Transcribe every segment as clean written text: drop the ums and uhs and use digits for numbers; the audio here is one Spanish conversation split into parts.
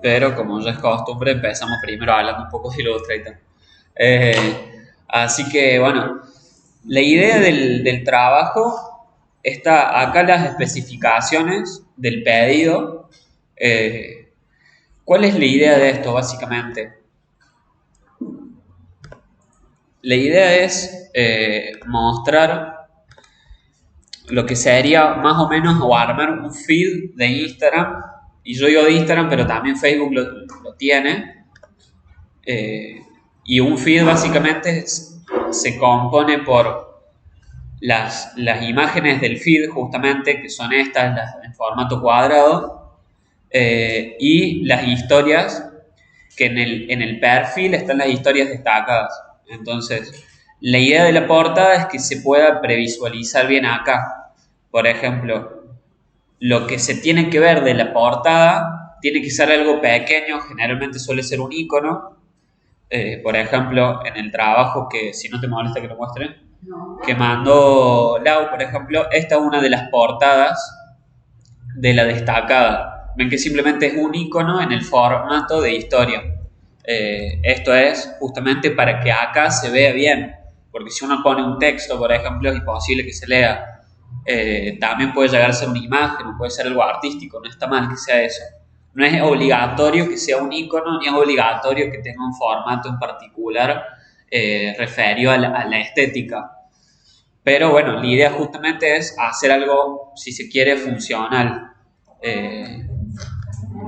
pero como ya es costumbre, empezamos primero hablando un poco de Illustrator. Así que bueno, la idea del trabajo está acá las especificaciones del pedido. ¿Cuál es la idea de esto básicamente? La idea es mostrar lo que sería más o menos o armar un feed de Instagram. Y yo digo de Instagram, pero también Facebook lo tiene. Eh, y un feed básicamente se compone por las imágenes del feed, justamente, que son estas, las en formato cuadrado, y las historias, que en el perfil están las historias destacadas. Entonces, la idea de la portada es que se pueda previsualizar bien acá. Por ejemplo, lo que se tiene que ver de la portada tiene que ser algo pequeño, generalmente suele ser un icono. Por ejemplo, en el trabajo que, si no te molesta que lo muestre, que mandó Lau, por ejemplo, esta es una de las portadas de la destacada. Ven que simplemente es un icono en el formato de historia. Esto es justamente para que acá se vea bien, porque si uno pone un texto, por ejemplo, es imposible que se lea. También puede llegar a ser una imagen o puede ser algo artístico, no está mal que sea eso. No es obligatorio que sea un icono, ni es obligatorio que tenga un formato en particular referido a la estética. Pero bueno, la idea justamente es hacer algo, si se quiere, funcional. Eh,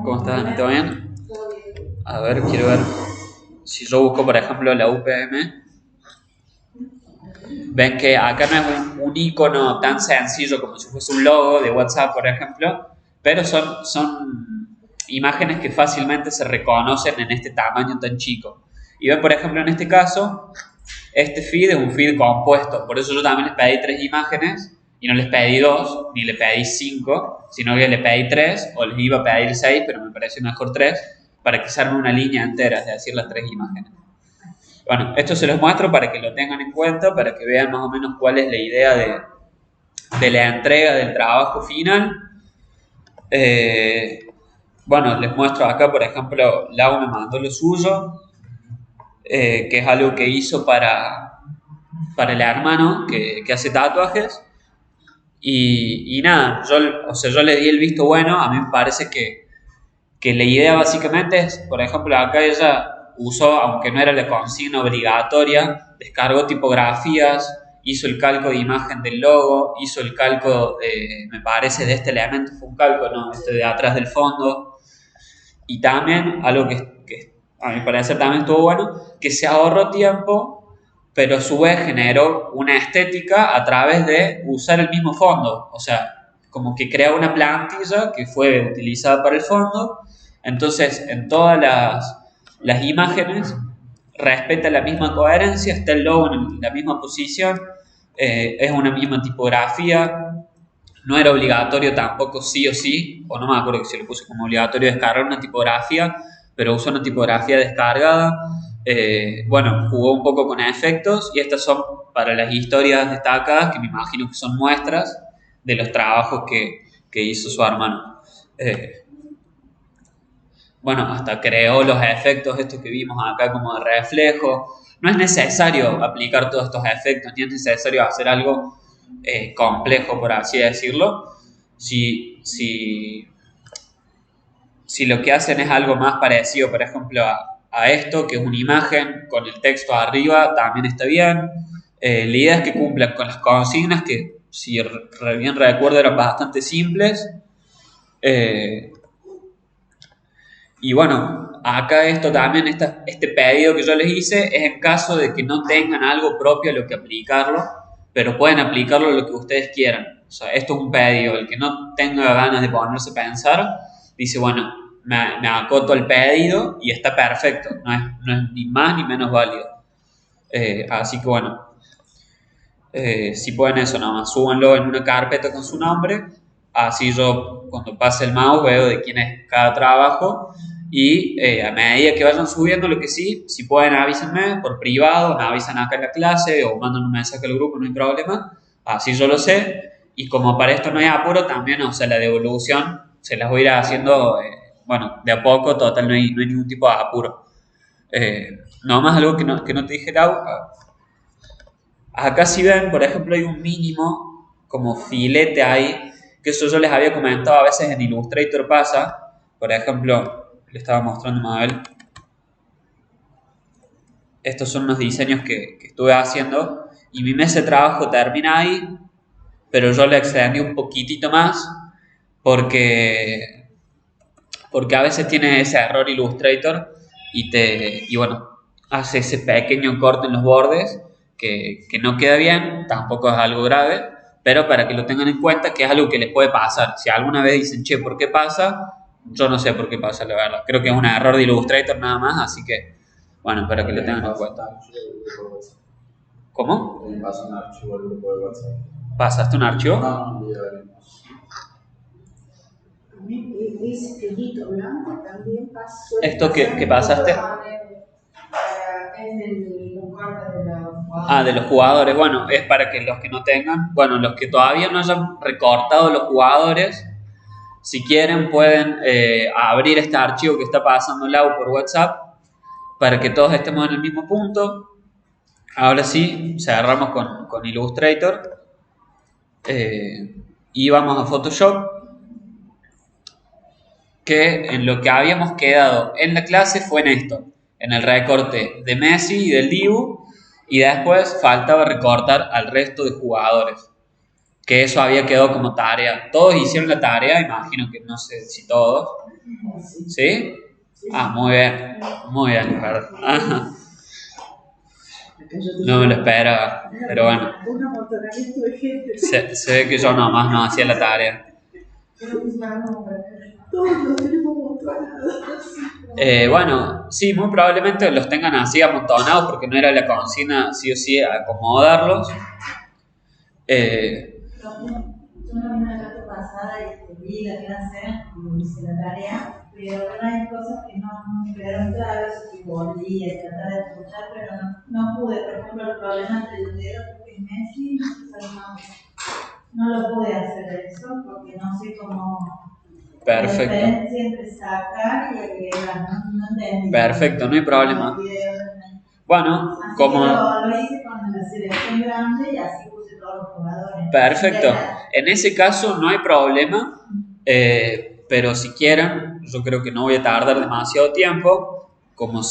¿Cómo estás? ¿Todo bien? A ver, quiero ver. Si yo busco, por ejemplo, la UPM, ven que acá no es un icono tan sencillo como si fuese un logo de WhatsApp, por ejemplo, pero son imágenes que fácilmente se reconocen en este tamaño tan chico. Y ven, por ejemplo, en este caso, este feed es un feed compuesto, por eso yo también les pedí 3 imágenes y no les pedí 2, ni le pedí 5, sino que le pedí 3, o les iba a pedir 6, pero me pareció mejor 3, para que se arme una línea entera, es decir, las 3 imágenes. Bueno, esto se los muestro para que lo tengan en cuenta, para que vean más o menos cuál es la idea de la entrega del trabajo final. Bueno, les muestro acá, por ejemplo, Lau me mandó lo suyo, que es algo que hizo para el hermano que hace tatuajes. Y nada, yo le di el visto bueno. A mí me parece que la idea básicamente es, por ejemplo, acá ella usó, aunque no era la consigna obligatoria, descargó tipografías, hizo el calco de imagen del logo, hizo el calco, me parece, de este elemento, fue un calco, no, este de atrás del fondo. Y también, algo que a mi parecer también estuvo bueno, que se ahorró tiempo, pero a su vez generó una estética a través de usar el mismo fondo. O sea, como que crea una plantilla que fue utilizada para el fondo. Entonces, en todas las imágenes respeta la misma coherencia, está el logo en la misma posición, es una misma tipografía. No era obligatorio tampoco sí o sí, o no me acuerdo que se le puso como obligatorio descargar una tipografía, pero usó una tipografía descargada. Bueno, jugó un poco con efectos y estas son para las historias destacadas, que me imagino que son muestras de los trabajos que hizo su hermano. Bueno, hasta creó los efectos estos que vimos acá como de reflejo. No es necesario aplicar todos estos efectos, ni es necesario hacer algo complejo, por así decirlo. Si si lo que hacen es algo más parecido, por ejemplo, a esto, que es una imagen con el texto arriba, también está bien. La idea es que cumplan con las consignas, que si bien recuerdo eran bastante simples. Y bueno, acá esto también, este pedido que yo les hice es en caso de que no tengan algo propio a lo que aplicarlo, pero pueden aplicarlo a lo que ustedes quieran. O sea, esto es un pedido. El que no tenga ganas de ponerse a pensar, dice, bueno, me acoto al pedido y está perfecto. No es ni más ni menos válido. Así que bueno, si pueden eso, nada más súbanlo en una carpeta con su nombre. Así yo, cuando pase el mouse, veo de quién es cada trabajo. Y a medida que vayan subiendo, lo que sí, si pueden avísenme por privado, me avisan acá en la clase o mandan un mensaje al grupo, no hay problema. Así yo lo sé. Y como para esto no hay apuro, también, o sea, la devolución se las voy a ir haciendo bueno, de a poco, total, no hay ningún tipo de apuro. Nomás algo que no te dije, Lau, acá si ven, por ejemplo, hay un mínimo como filete ahí, que eso yo les había comentado a veces en Illustrator pasa. Por ejemplo, le estaba mostrando a Mabel. Estos son unos diseños que estuve haciendo y mi mesa de trabajo termina ahí, pero yo le extendí un poquitito más porque, porque a veces tiene ese error Illustrator y bueno, hace ese pequeño corte en los bordes que no queda bien, tampoco es algo grave, pero para que lo tengan en cuenta que es algo que les puede pasar. Si alguna vez dicen, che, ¿por qué pasa? Yo no sé por qué pasa, la verdad. Creo que es un error de Illustrator nada más, así que, bueno, para que lo tengan en cuenta. ¿Cómo? ¿Pasaste un archivo? Ese pelito blanco también pasó. ¿Esto qué pasaste? De los jugadores. Bueno, es para que los que no tengan, bueno, los que todavía no hayan recortado los jugadores, si quieren pueden abrir este archivo que está pasando Lau por WhatsApp para que todos estemos en el mismo punto. Ahora sí, cerramos con Illustrator y vamos a Photoshop, que en lo que habíamos quedado en la clase fue en esto, en el recorte de Messi y del Dibu, y después faltaba recortar al resto de jugadores, que eso había quedado como tarea. Todos hicieron la tarea, imagino que no sé si todos. ¿Sí? Muy bien, perdón. No me lo esperaba, pero bueno. Se ve que yo nomás no hacía la tarea. Bueno, sí, muy probablemente los tengan así amontonados porque no era la consigna sí o sí acomodarlos. Yo también la clase pasada vi la clase y hice la tarea, pero hay cosas que no me quedaron claras y volví a tratar de escuchar, pero no pude. Por ejemplo, el problema entre el dedo que Messi no lo pude hacer eso porque no sé cómo. Perfecto. La diferencia entre sacar y agregar, no entendí. Perfecto, no hay problema. Bueno, así como... lo hice con la selección grande y así puse todos los jugadores. Perfecto. En ese caso no hay problema, pero si quieren, yo creo que no voy a tardar demasiado tiempo. Como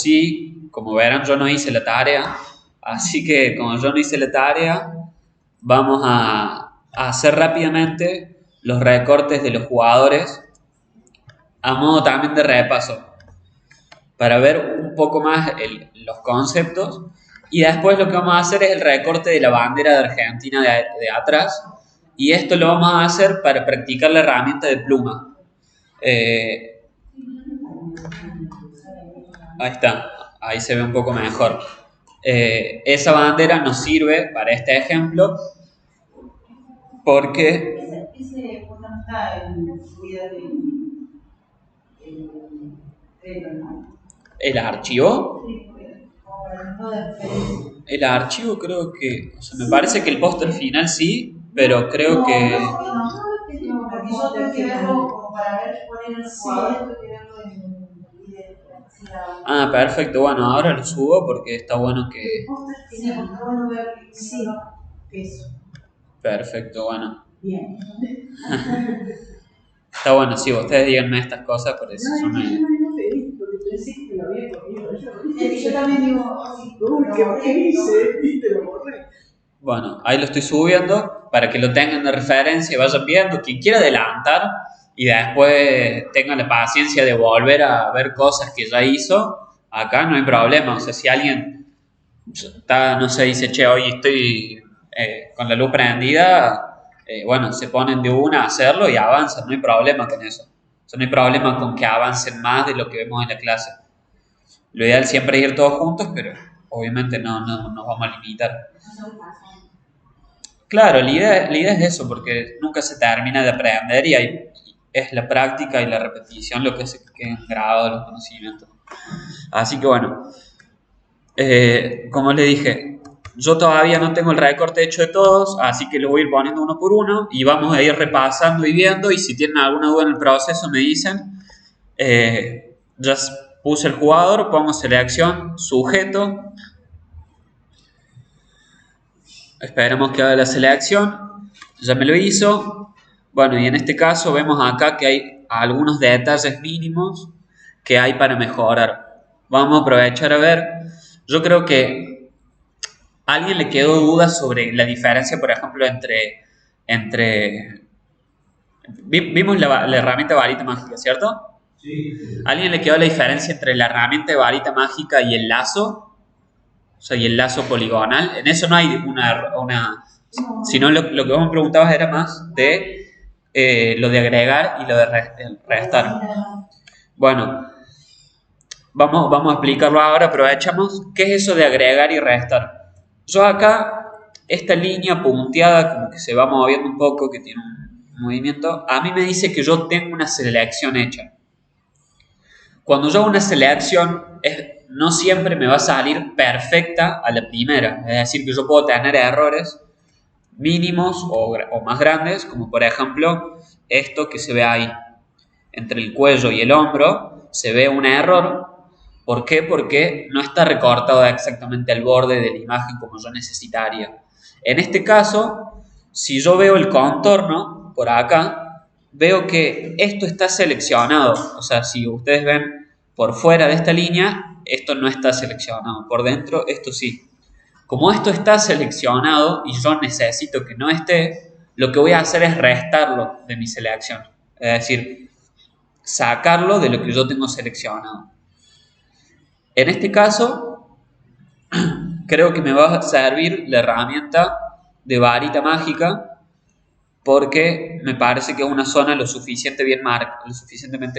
verán, yo no hice la tarea. Así que como yo no hice la tarea, vamos a hacer rápidamente los recortes de los jugadores a modo también de repaso, para ver un poco más los conceptos. Y después lo que vamos a hacer es el recorte de la bandera de Argentina de atrás. Y esto lo vamos a hacer para practicar la herramienta de pluma. Ahí está, ahí se ve un poco mejor. Esa bandera nos sirve para este ejemplo porque... ¿El archivo? El archivo creo que... O sea, me parece que el póster final sí, pero creo que... Perfecto. Bueno, ahora lo subo porque está bueno que... Perfecto, bueno. Bien. Está bueno, sí, ustedes díganme estas cosas, por eso yo me... Yo también digo, ¿qué hice? Y te lo borré. Bueno, ahí lo estoy subiendo para que lo tengan de referencia y vayan viendo. Quien quiera adelantar y después tenga la paciencia de volver a ver cosas que ya hizo, acá no hay problema. O sea, si alguien está, no sé, dice, che, hoy estoy con la luz prendida, bueno, se ponen de una a hacerlo y avanzan, no hay problema con eso. O sea, no hay problema con que avancen más de lo que vemos en la clase. Lo ideal siempre es ir todos juntos, pero obviamente no nos vamos a limitar. Claro, la idea es eso, porque nunca se termina de aprender y es la práctica y la repetición lo que hace que queden grabados los conocimientos. Así que bueno, como les dije, yo todavía no tengo el recorte hecho de todos, así que lo voy a ir poniendo uno por uno y vamos a ir repasando y viendo, y si tienen alguna duda en el proceso me dicen Ya puse el jugador, pongo selección, sujeto. Esperemos que haga la selección. Ya me lo hizo. Bueno, y en este caso vemos acá que hay algunos detalles mínimos que hay para mejorar. Vamos a aprovechar a ver. Yo creo que a alguien le quedó dudas sobre la diferencia, por ejemplo, entre vimos la herramienta varita mágica, ¿cierto? Sí. ¿A alguien le quedó la diferencia entre la herramienta de varita mágica y el lazo? O sea, y el lazo poligonal. En eso no hay una sino lo que vos me preguntabas era más de lo de agregar y lo de restar. Bueno, vamos a explicarlo ahora, aprovechamos. ¿Qué es eso de agregar y restar? Yo acá, esta línea punteada, como que se va moviendo un poco, que tiene un movimiento, a mí me dice que yo tengo una selección hecha. Cuando yo hago una selección, no siempre me va a salir perfecta a la primera. Es decir, que yo puedo tener errores mínimos o más grandes, como por ejemplo esto que se ve ahí. Entre el cuello y el hombro se ve un error. ¿Por qué? Porque no está recortado exactamente al borde de la imagen como yo necesitaría. En este caso, si yo veo el contorno por acá, veo que esto está seleccionado. O sea, si ustedes ven por fuera de esta línea, esto no está seleccionado. Por dentro, esto sí. Como esto está seleccionado y yo necesito que no esté, lo que voy a hacer es restarlo de mi selección. Es decir, sacarlo de lo que yo tengo seleccionado. En este caso, creo que me va a servir la herramienta de varita mágica porque me parece que es una zona lo suficientemente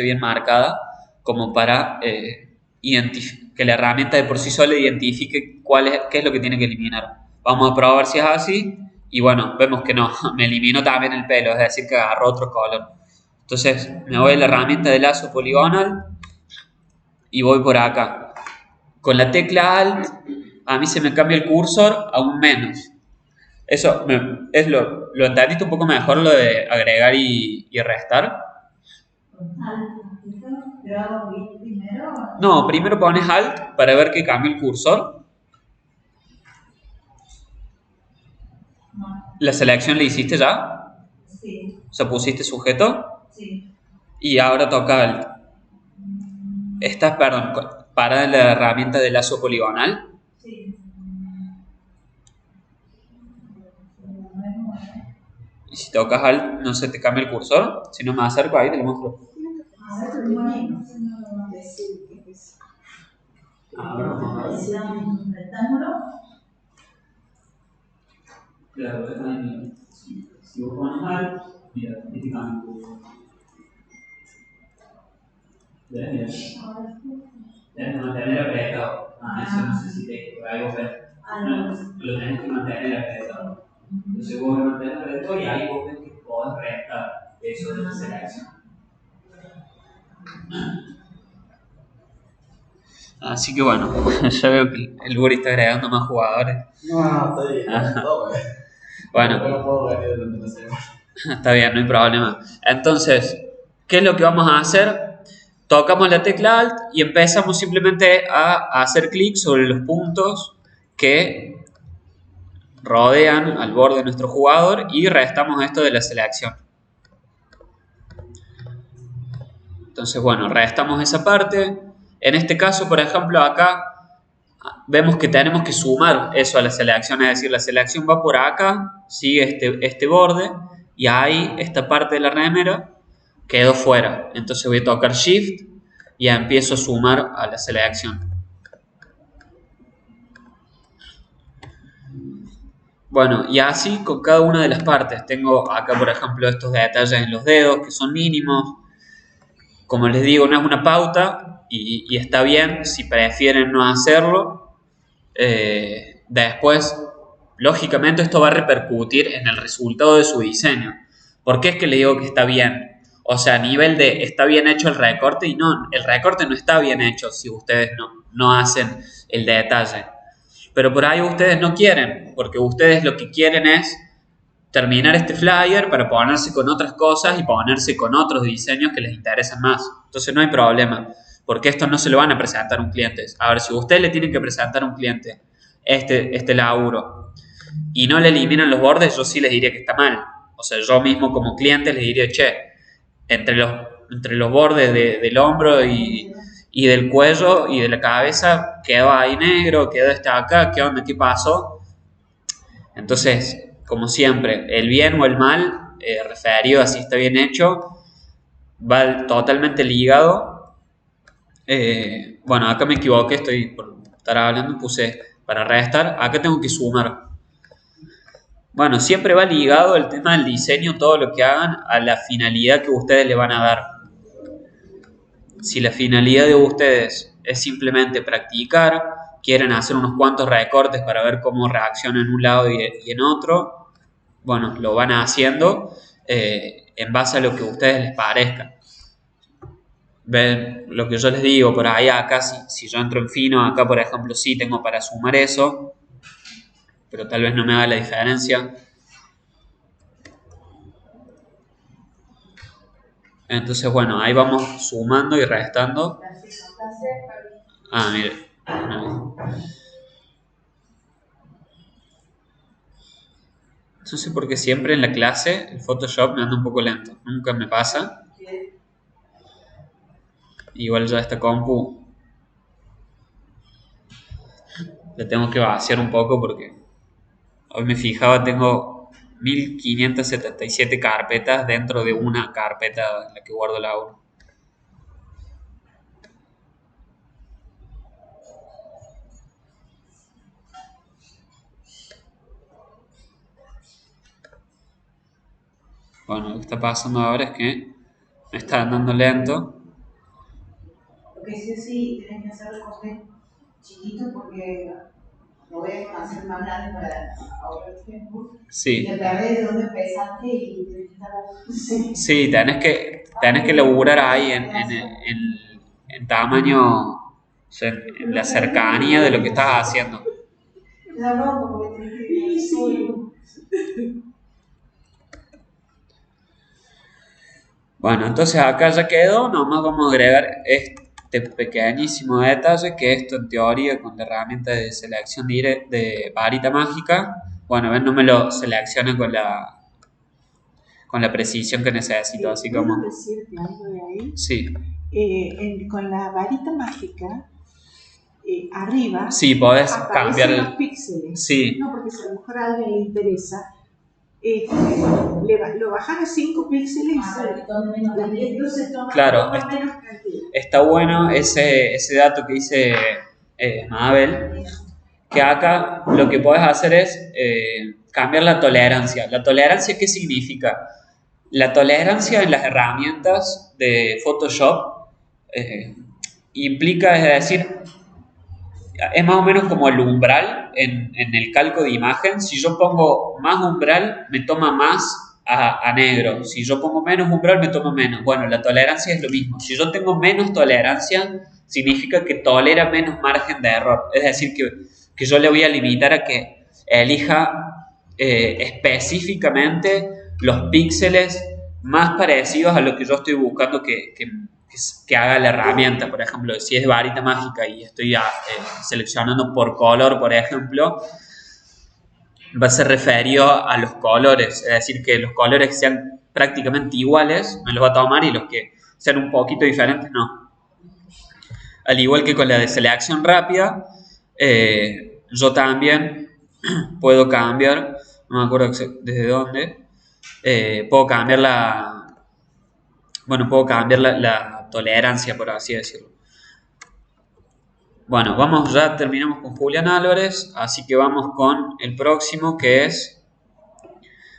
bien marcada como para que la herramienta de por sí sola identifique qué es lo que tiene que eliminar. Vamos a probar si es así y bueno, vemos que no, me eliminó también el pelo, es decir, que agarró otro color. Entonces me voy a la herramienta de lazo poligonal y voy por acá. Con la tecla Alt a mí se me cambia el cursor a un menos. Eso es lo entendiste un poco mejor, lo de agregar y restar. No, primero pones Alt para ver que cambia el cursor. ¿La selección la hiciste ya? Sí. O sea, pusiste sujeto. Sí. Y ahora toca Alt. Perdón, para la herramienta de lazo poligonal. Sí. Y si tocas Alt, no se te cambia el cursor. Si no me acerco ahí, te lo muestro. Claro, si vos pones Alt, mira, este cambia el cursor. ¿Ves? Tienes que mantener apretado. Eso no sé si por ahí vos ves. No, lo tenés que mantener apretado. Entonces vos lo mantenés apretado y ahí vos ves que podés restar eso de la selección. Así que bueno, ya veo que el Buri está agregando más jugadores. No, está bien. Bueno, no puedo venir durante la semana. está bien, no hay problema. Entonces, ¿qué es lo que vamos a hacer? Tocamos la tecla Alt y empezamos simplemente a hacer clic sobre los puntos que rodean al borde de nuestro jugador y restamos esto de la selección. Entonces, bueno, restamos esa parte. En este caso, por ejemplo, acá vemos que tenemos que sumar eso a la selección, es decir, la selección va por acá, sigue este borde y ahí esta parte de la remera quedó fuera. Entonces voy a tocar Shift y empiezo a sumar a la selección. Bueno, y así con cada una de las partes. Tengo acá, por ejemplo, estos detalles en los dedos que son mínimos. Como les digo, no es una pauta y está bien si prefieren no hacerlo. Después, lógicamente, esto va a repercutir en el resultado de su diseño. ¿Por qué es que le digo que está bien? O sea, a nivel de está bien hecho el recorte y no, el recorte no está bien hecho si ustedes no hacen el detalle. Pero por ahí ustedes no quieren, porque ustedes lo que quieren es terminar este flyer para ponerse con otras cosas y ponerse con otros diseños que les interesan más. Entonces no hay problema, porque esto no se lo van a presentar a un cliente. A ver, si usted le tiene que presentar a un cliente este laburo y no le eliminan los bordes, yo sí les diría que está mal. O sea, yo mismo como cliente les diría, che, entre los bordes del hombro y del cuello y de la cabeza quedó ahí negro, quedó acá, ¿qué onda? ¿Qué pasó? Entonces, como siempre, el bien o el mal, referido a si está bien hecho, va totalmente ligado. Bueno, acá me equivoqué, estoy por estar hablando, puse para restar, acá tengo que sumar. Bueno, siempre va ligado el tema del diseño, todo lo que hagan, a la finalidad que ustedes le van a dar. Si la finalidad de ustedes es simplemente practicar, quieren hacer unos cuantos recortes para ver cómo reacciona en un lado y en otro, bueno, lo van haciendo en base a lo que a ustedes les parezca. Ven lo que yo les digo, por ahí acá, si yo entro en fino, acá por ejemplo sí tengo para sumar eso, pero tal vez no me haga la diferencia. Entonces, bueno, ahí vamos sumando y restando. Ah, mire. No sé por qué siempre en la clase el Photoshop me anda un poco lento. Nunca me pasa. Igual ya esta compu la tengo que vaciar un poco porque hoy me fijaba, tengo 1577 carpetas dentro de una carpeta en la que guardo el audio. Bueno, lo que está pasando ahora es que me está andando lento. Lo que sí, tenés que hacer el corte chiquito porque lo voy a hacer más grande para ahorrar tiempo. Sí. Y te perdés de dónde empezaste y tenés que estar. Sí, tenés que laburar ahí en tamaño, o sea, en la cercanía de lo que estás haciendo. No, porque tenés que ir solo. Bueno, entonces acá ya quedó, nomás vamos a agregar este pequeñísimo detalle que esto en teoría con la herramienta de selección de varita mágica, bueno, ven, no me lo selecciona con la precisión que necesito, así como... ¿Puedo decirte algo de ahí? Sí. Con la varita mágica, arriba, Sí, podés aparecen cambiar los píxeles. Sí. No, porque si a lo mejor a alguien le interesa, lo bajan a 5 píxeles y entonces toma Claro, menos cantidad. Está bueno ese dato que dice Mabel, que acá lo que podés hacer es cambiar la tolerancia. ¿La tolerancia qué significa? La tolerancia en las herramientas de Photoshop implica, es decir, es más o menos como el umbral en el calco de imagen. Si yo pongo más umbral, me toma más a negro. Si yo pongo menos umbral, me toma menos. Bueno, la tolerancia es lo mismo. Si yo tengo menos tolerancia, significa que tolera menos margen de error. Es decir, que yo le voy a limitar a que elija específicamente los píxeles más parecidos a lo que yo estoy buscando que haga la herramienta. Por ejemplo, si es varita mágica y estoy seleccionando por color, por ejemplo, va a ser referido a los colores, es decir, que los colores sean prácticamente iguales, me los va a tomar, y los que sean un poquito diferentes, no. Al igual que con la de selección rápida, yo también puedo cambiar, no me acuerdo desde dónde, puedo cambiar la tolerancia, por así decirlo. Bueno, ya terminamos con Julián Álvarez, así que vamos con el próximo, que es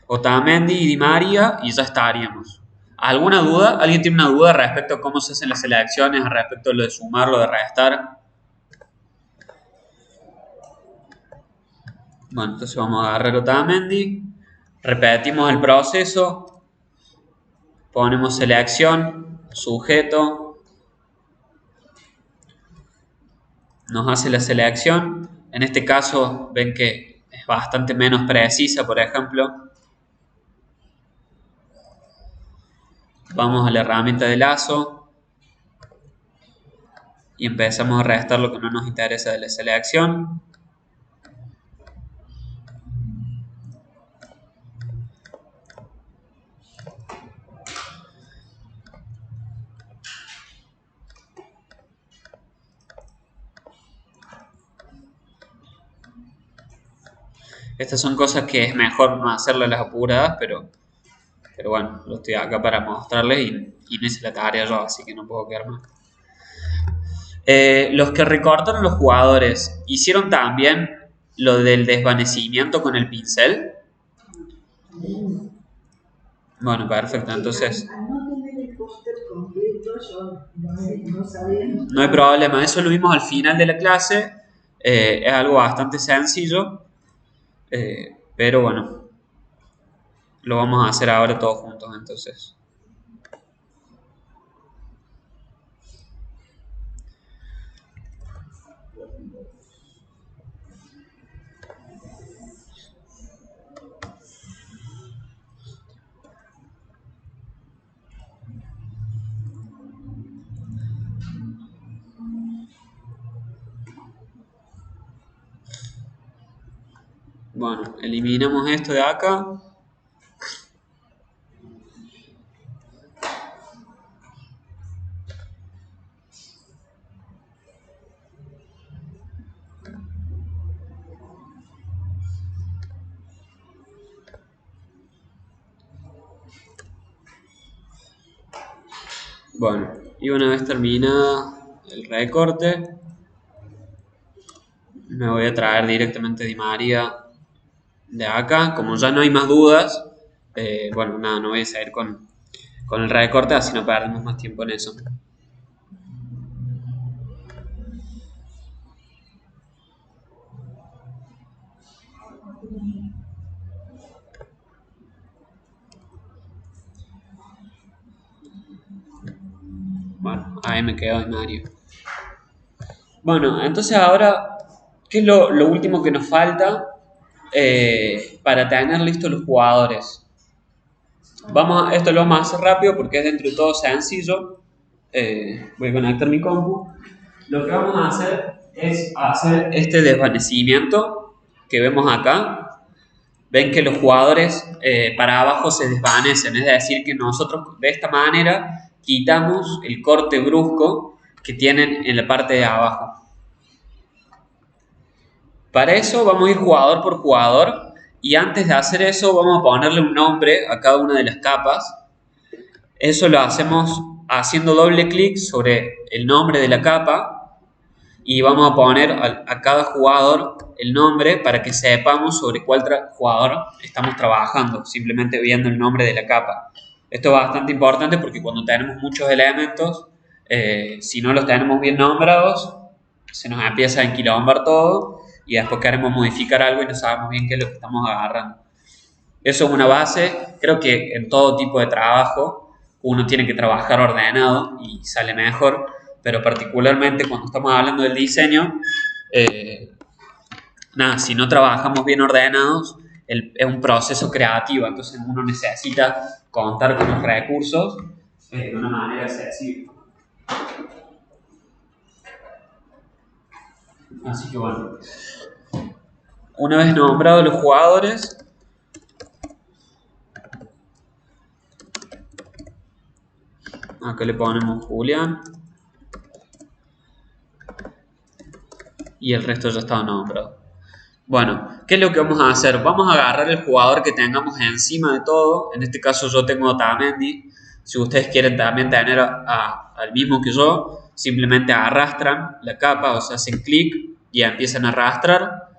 Otamendi y Di María, y ya estaríamos. ¿Alguna duda? ¿Alguien tiene una duda respecto a cómo se hacen las selecciones, respecto a lo de sumar, lo de restar? Bueno, entonces vamos a agarrar Otamendi, repetimos el proceso, ponemos selección, sujeto, nos hace la selección. En este caso ven que es bastante menos precisa, por ejemplo. Vamos a la herramienta de lazo y empezamos a restar lo que no nos interesa de la selección. Estas son cosas que es mejor no hacerlas las apuradas, pero bueno, lo estoy acá para mostrarles y no hice la tarea yo, así que no puedo quedar más. Los que recortaron los jugadores, ¿hicieron también lo del desvanecimiento con el pincel? Bueno, perfecto, entonces Anótenme el póster completo, yo no sabía. no hay problema, eso lo vimos al final de la clase, es algo bastante sencillo, pero bueno, lo vamos a hacer ahora todos juntos entonces. Bueno, eliminamos esto de acá. Bueno, y una vez terminado el recorte, me voy a traer directamente Di María de acá. Como ya no hay más dudas, bueno, nada, no voy a seguir con el recorte, así no perdemos más tiempo en eso. Bueno, ahí me quedo Di María. Bueno, entonces ahora, ¿qué es lo último que nos falta para tener listos los jugadores? Esto lo vamos a hacer rápido porque es dentro de todo sencillo. Voy a conectar mi compu. Lo que vamos a hacer es hacer este desvanecimiento que vemos acá. Ven que los jugadores para abajo se desvanecen, es decir, que nosotros de esta manera quitamos el corte brusco que tienen en la parte de abajo. Para eso vamos a ir jugador por jugador y antes de hacer eso vamos a ponerle un nombre a cada una de las capas. Eso lo hacemos haciendo doble clic sobre el nombre de la capa y vamos a poner a cada jugador el nombre para que sepamos sobre cuál jugador estamos trabajando, simplemente viendo el nombre de la capa. Esto es bastante importante porque cuando tenemos muchos elementos, si no los tenemos bien nombrados, se nos empieza a enquilombar todo y después queremos modificar algo y no sabemos bien qué es lo que estamos agarrando. Eso es una base, creo que en todo tipo de trabajo uno tiene que trabajar ordenado y sale mejor, pero particularmente cuando estamos hablando del diseño, si no trabajamos bien ordenados, es un proceso creativo, entonces uno necesita contar con los recursos de una manera accesible. Así que bueno, una vez nombrados los jugadores, acá le ponemos Julián y el resto ya estaba nombrado. Bueno, ¿qué es lo que vamos a hacer? Vamos a agarrar el jugador que tengamos encima de todo. En este caso yo tengo a Otamendi. Si ustedes quieren también tener al mismo que yo, simplemente arrastran la capa, o sea, hacen clic y empiezan a arrastrar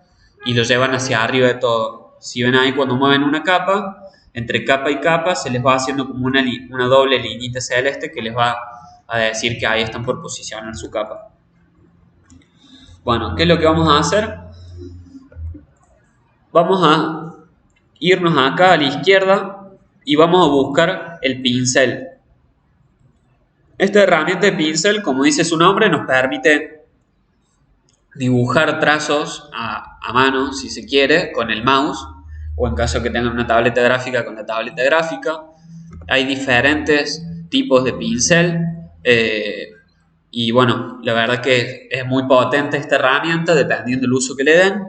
y lo llevan hacia arriba de todo. Si ven ahí cuando mueven una capa, entre capa y capa se les va haciendo como una doble liñita celeste que les va a decir que ahí están por posicionar su capa. Bueno, ¿qué es lo que vamos a hacer? Vamos a irnos acá a la izquierda y vamos a buscar el pincel. Esta herramienta de pincel, como dice su nombre, nos permite dibujar trazos a mano, si se quiere, con el mouse, o en caso que tengan una tableta gráfica, con la tableta gráfica. Hay diferentes tipos de pincel. Y bueno, la verdad que es muy potente esta herramienta dependiendo del uso que le den.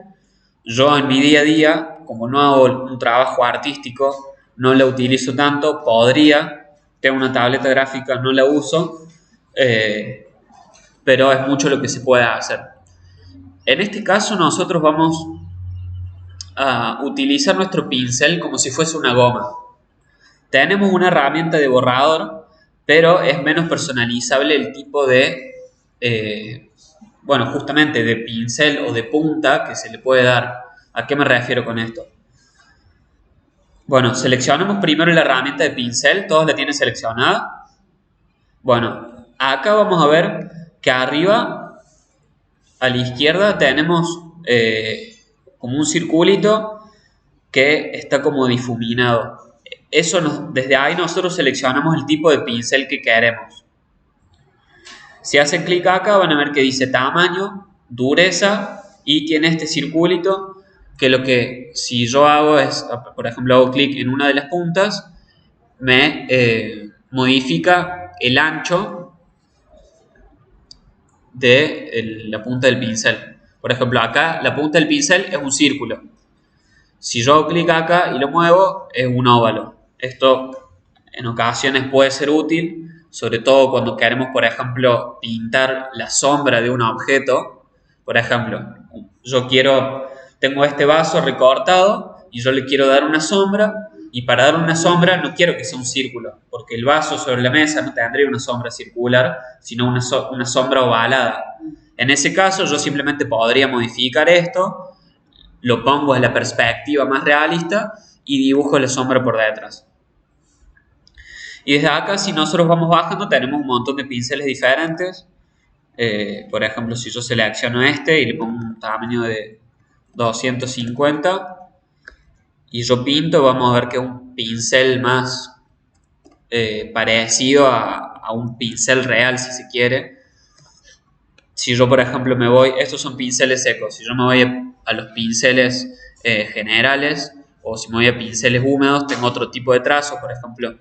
Yo en mi día a día, como no hago un trabajo artístico, no la utilizo tanto. Tengo una tableta gráfica, no la uso, pero es mucho lo que se puede hacer. En este caso nosotros vamos a utilizar nuestro pincel como si fuese una goma. Tenemos una herramienta de borrador, pero es menos personalizable el tipo de, justamente de pincel o de punta que se le puede dar. ¿A qué me refiero con esto? Bueno, seleccionamos primero la herramienta de pincel, todos la tienen seleccionada. Bueno, acá vamos a ver que arriba, a la izquierda, tenemos como un circulito que está como difuminado. Desde ahí nosotros seleccionamos el tipo de pincel que queremos. Si hacen clic acá van a ver que dice tamaño, dureza y tiene este circulito que si yo hago es, por ejemplo, hago clic en una de las puntas, me modifica el ancho de la punta del pincel. Por ejemplo, acá la punta del pincel es un círculo. Si yo hago clic acá y lo muevo, es un óvalo. Esto en ocasiones puede ser útil, sobre todo cuando queremos, por ejemplo, pintar la sombra de un objeto. Por ejemplo, tengo este vaso recortado y yo le quiero dar una sombra, y para dar una sombra no quiero que sea un círculo, porque el vaso sobre la mesa no tendría una sombra circular, sino una sombra ovalada. En ese caso yo simplemente podría modificar esto, lo pongo en la perspectiva más realista y dibujo la sombra por detrás. Y desde acá, si nosotros vamos bajando, tenemos un montón de pinceles diferentes. Por ejemplo, si yo selecciono este y le pongo un tamaño de 250 y yo pinto, vamos a ver que es un pincel más parecido a un pincel real, si se quiere. Si yo, por ejemplo, estos son pinceles secos, si yo me voy a los pinceles generales, o si me voy a pinceles húmedos, tengo otro tipo de trazo. Por ejemplo,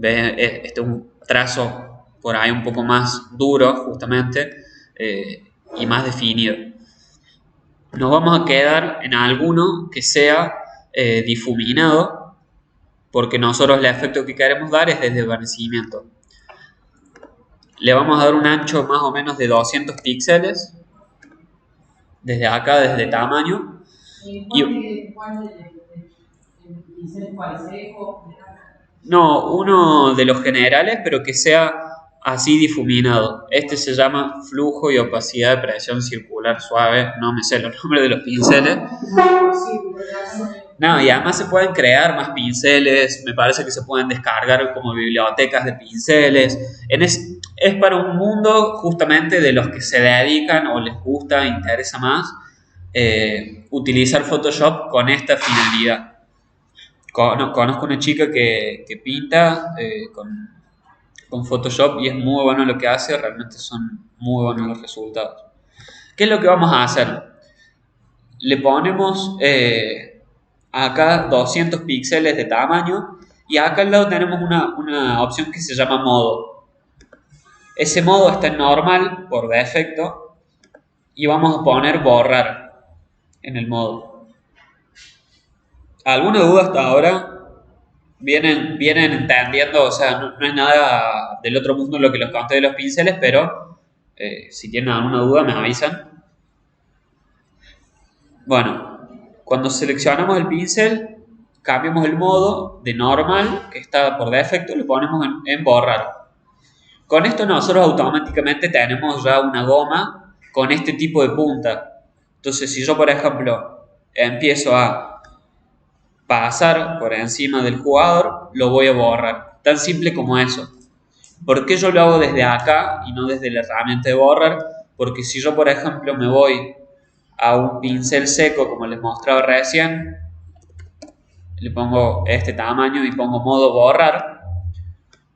este es un trazo por ahí un poco más duro, justamente, y más definido. Nos vamos a quedar en alguno que sea difuminado, porque nosotros el efecto que queremos dar es de desvanecimiento. Le vamos a dar un ancho más o menos de 200 píxeles, desde acá, desde tamaño. No, uno de los generales, pero que sea así difuminado. Este se llama flujo y opacidad de presión circular suave. No me sé los nombres de los pinceles. No, y además se pueden crear más pinceles. Me parece que se pueden descargar como bibliotecas de pinceles. Es para un mundo justamente de los que se dedican o les gusta, interesa más utilizar Photoshop con esta finalidad. Conozco una chica que pinta con Photoshop y es muy bueno lo que hace. Realmente son muy buenos los resultados. ¿Qué es lo que vamos a hacer? Le ponemos acá 200 píxeles de tamaño y acá al lado tenemos una opción que se llama modo. Ese modo está en normal por defecto y vamos a poner borrar en el modo. ¿Alguna duda hasta ahora? Vienen entendiendo, o sea, no es nada del otro mundo lo que les conté de los pinceles, pero si tienen alguna duda me avisan. Bueno, cuando seleccionamos el pincel, cambiamos el modo de normal, que está por defecto, lo ponemos en borrar. Con esto nosotros automáticamente tenemos ya una goma con este tipo de punta. Entonces, si yo, por ejemplo, empiezo a pasar por encima del jugador, lo voy a borrar. Tan simple como eso. ¿Por qué yo lo hago desde acá y no desde la herramienta de borrar? Porque si yo, por ejemplo, me voy a un pincel seco, como les mostraba recién, le pongo este tamaño y pongo modo borrar,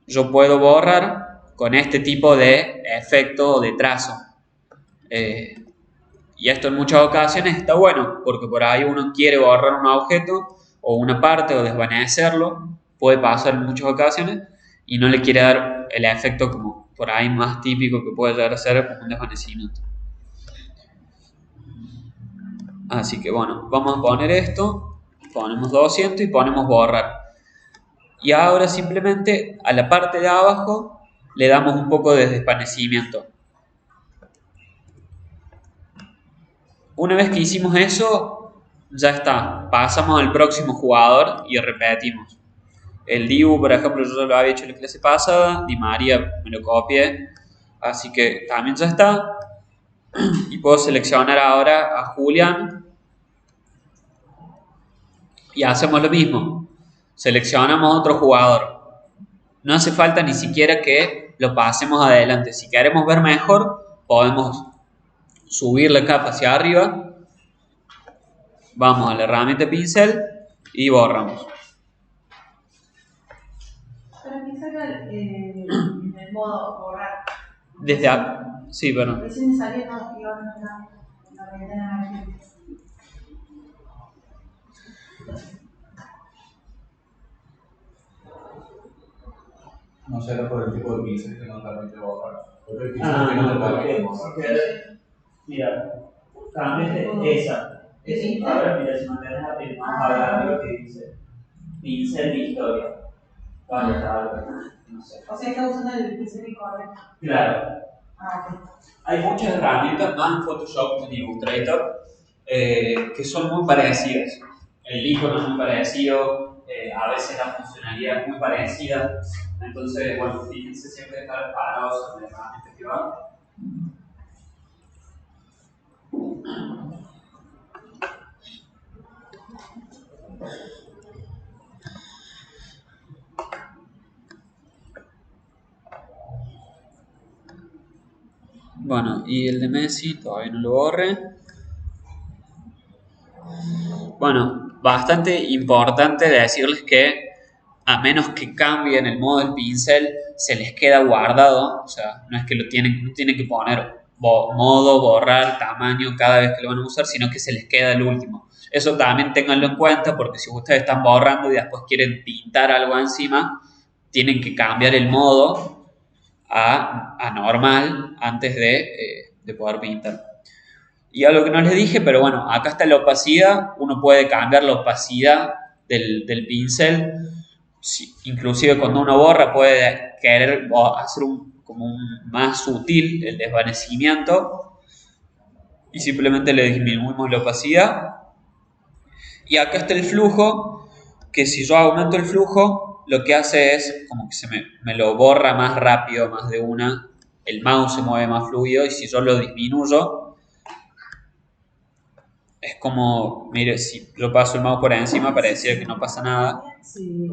yo puedo borrar con este tipo de efecto de trazo. Y esto en muchas ocasiones está bueno, porque por ahí uno quiere borrar un objeto o una parte o desvanecerlo, puede pasar en muchas ocasiones, y no le quiere dar el efecto como por ahí más típico que puede llegar a ser un desvanecimiento. Así que bueno, vamos a poner esto, ponemos 200 y ponemos borrar. Y ahora simplemente a la parte de abajo le damos un poco de desvanecimiento. Una vez que hicimos eso, ya está. Pasamos al próximo jugador y repetimos. El Dibu, por ejemplo, yo lo había hecho en la clase pasada, Di María me lo copié, así que también ya está. Y puedo seleccionar ahora a Julián y hacemos lo mismo. Seleccionamos otro jugador. No hace falta ni siquiera que lo pasemos adelante. Si queremos ver mejor, podemos subir la capa hacia arriba. Vamos a la herramienta pincel y borramos. Para que salga en el modo borrar. Desde sí, perdón. Recién me salía todo y ahora no la ventana aquí. No será por el tipo de pincel que no permite borrar. Porque el pincel que no te permite borrar. Mira, cambiaste esa. Ahora mira, si mantienes arriba que dice pincel de historia. Vale, no sé. O sea, está usando el pincel incorrecto. Claro. Ok. Hay muchas herramientas más en Photoshop y en Illustrator que son muy parecidas. El icono es muy parecido, a veces la funcionalidad es muy parecida. Entonces, bueno, fíjense siempre estar parados en la herramienta que va. Bueno, y el de Messi todavía no lo borre. Bueno, bastante importante decirles que a menos que cambien el modo del pincel, se les queda guardado. O sea, no es que no tienen que poner modo, borrar, tamaño cada vez que lo van a usar, sino que se les queda el último. Eso también ténganlo en cuenta porque si ustedes están borrando y después quieren pintar algo encima, tienen que cambiar el modo a normal antes de poder pintar. Y algo que no les dije, pero bueno, acá está la opacidad. Uno puede cambiar la opacidad del pincel. Sí, inclusive cuando uno borra puede querer hacer como un más sutil el desvanecimiento y simplemente le disminuimos la opacidad. Y acá está el flujo, que si yo aumento el flujo, lo que hace es como que me lo borra más rápido, más de una. El mouse se mueve más fluido y si yo lo disminuyo, es como, mire, si yo paso el mouse por encima, pareciera que no pasa nada. Sí,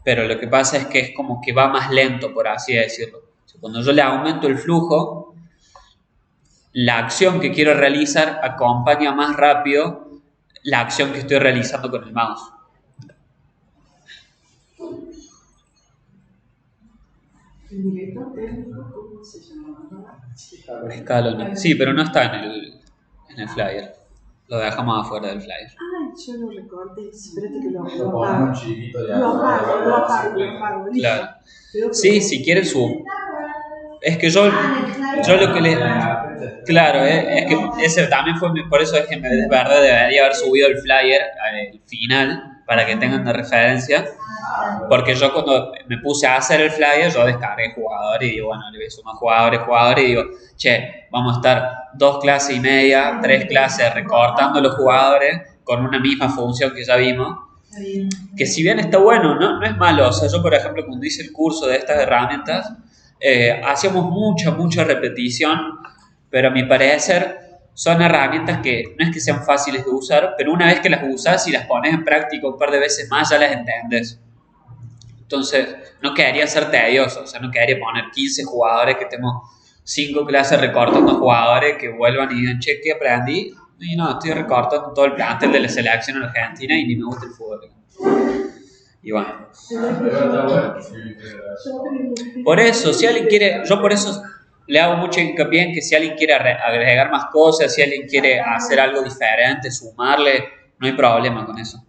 Pero lo que pasa es que es como que va más lento, por así decirlo. O sea, cuando yo le aumento el flujo, la acción que quiero realizar acompaña más rápido la acción que estoy realizando con el mouse. el director técnico, ¿cómo se llama? Escalón. Sí, pero no está en el flyer. Lo dejamos afuera del flyer. Ay, yo lo recorté. Espérate que Lo lo ponemos apago. chiquito ya. Lo apago. listo. Claro. Creo que- Sí, si quieren su... Es que yo lo que les... Claro, es que ese también fue... Por eso es que me desverdé, debería haber subido el flyer al final para que tengan de referencia. Porque yo cuando me puse a hacer el flyer, yo descargué jugadores y digo, bueno, le voy a sumar jugadores y digo, che, vamos a estar 2 clases y media, 3 clases recortando los jugadores con una misma función que ya vimos. Que si bien está bueno, no es malo. O sea, yo por ejemplo cuando hice el curso de estas herramientas, hacíamos mucha repetición, pero a mi parecer son herramientas que no es que sean fáciles de usar, pero una vez que las usas y las pones en práctica un par de veces más, ya las entendés. Entonces, no quedaría ser tedioso, o sea, no quedaría poner 15 jugadores que tengo 5 clases recortando jugadores que vuelvan y digan, che, ¿qué aprendí? Y no, estoy recortando todo el plantel de la selección argentina y ni me gusta el fútbol. Y bueno. Por eso, si alguien quiere, yo por eso le hago mucho hincapié en que si alguien quiere agregar más cosas, si alguien quiere hacer algo diferente, sumarle, no hay problema con eso.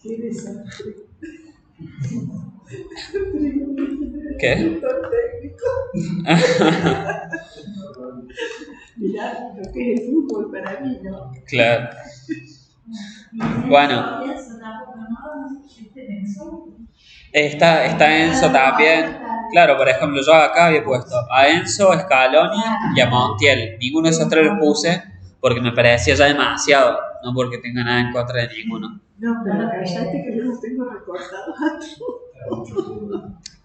Sí, ¿Qué? Director técnico. Mirá lo que es el fútbol para mí, ¿no? Claro. Y Bueno. eso tampoco, no existe eso. Está Enzo también. Claro, por ejemplo, yo acá había puesto a Enzo, Scaloni y a Montiel. Ninguno de esos tres los puse porque me parecía ya demasiado, no porque tenga nada en contra de ninguno. No, pero callate que yo los tengo recortados a todos.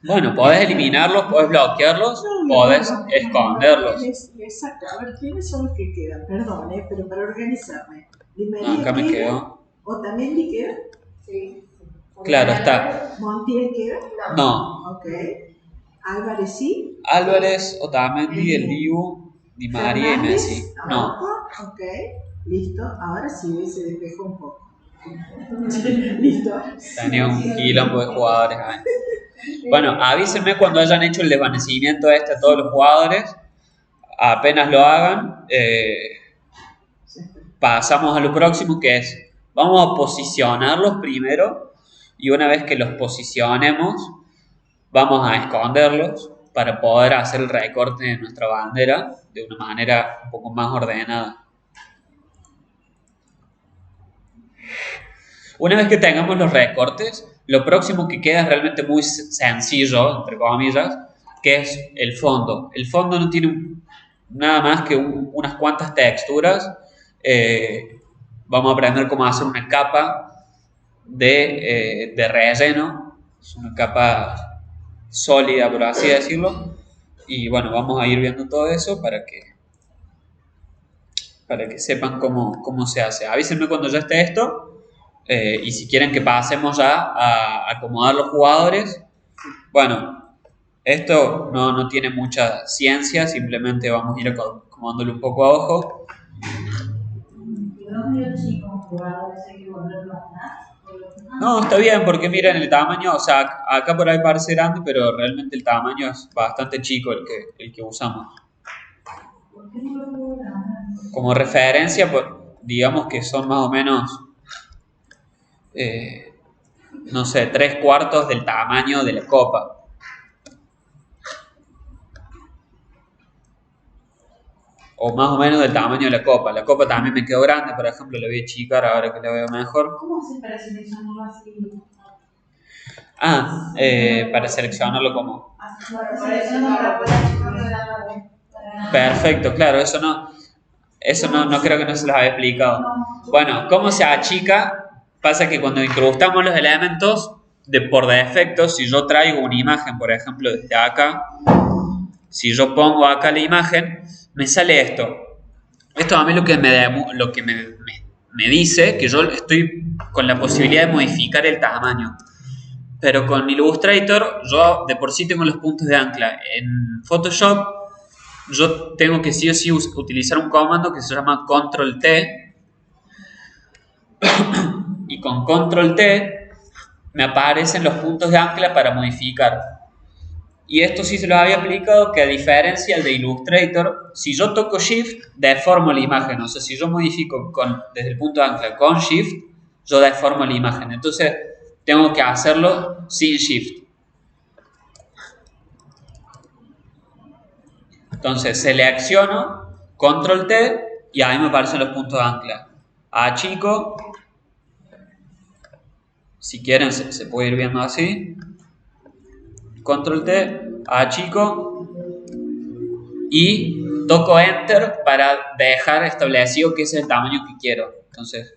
Bueno, podés eliminarlos, podés bloquearlos, podés esconderlos. Exacto, a ver, ¿quiénes son los que quedan? Perdón, pero para organizarme. Acá me quedó. ¿O también Di queda? Sí. Claro, está. ¿Montiel queda? No. Ok. Álvarez sí. Álvarez, Otamendi, el Dibu, Di María y Messi. No. Ok, listo. Ahora sí se despejó un poco. Listo. Tenía un quilombo de jugadores ahí. Bueno, avísenme cuando hayan hecho el desvanecimiento a todos los jugadores. Apenas lo hagan, pasamos a lo próximo, que es, vamos a posicionarlos primero y una vez que los posicionemos, vamos a esconderlos para poder hacer el recorte de nuestra bandera de una manera un poco más ordenada. Una vez que tengamos los recortes, lo próximo que queda es realmente muy sencillo, entre comillas, que es el fondo. El fondo no tiene nada más que unas cuantas texturas. Vamos a aprender cómo hacer una capa de relleno. Es una capa sólida, por así decirlo. Y bueno, vamos a ir viendo todo eso para que sepan cómo se hace. Avísenme cuando ya esté esto. Y si quieren que pasemos ya a acomodar los jugadores, bueno, esto no tiene mucha ciencia, simplemente vamos a ir acomodándolo un poco a ojo. No, está bien, porque miren el tamaño, o sea, acá por ahí parece grande, pero realmente el tamaño es bastante chico el que usamos. Como referencia, pues, digamos que son más o menos... no sé, 3/4 del tamaño de la copa. O más o menos del tamaño de la copa. La copa también me quedó grande, por ejemplo, la voy a achicar ahora que la veo mejor. ¿Cómo se para seleccionarlo así? Para seleccionarlo como... Para eso no la puedo achicar de la nave. Perfecto, claro, eso no creo que no se los había explicado. Bueno, ¿cómo se achica? Pasa que cuando incrustamos los elementos, por defecto, si yo traigo una imagen, por ejemplo, desde acá, si yo pongo acá la imagen, me sale esto. Esto a mí lo que me dice que yo estoy con la posibilidad de modificar el tamaño. Pero con Illustrator, yo de por sí tengo los puntos de ancla. En Photoshop, yo tengo que sí o sí utilizar un comando que se llama Control T. Y con Control T me aparecen los puntos de ancla para modificar. Y esto sí se los había explicado, que a diferencia del de Illustrator, si yo toco Shift, deformo la imagen. O sea, si yo modifico desde el punto de ancla con Shift, yo deformo la imagen. Entonces, tengo que hacerlo sin Shift. Entonces, selecciono, Control T, y ahí me aparecen los puntos de ancla. Achico. Si quieren, se puede ir viendo así. Control T, achico. Y toco Enter para dejar establecido que ese es el tamaño que quiero. Entonces,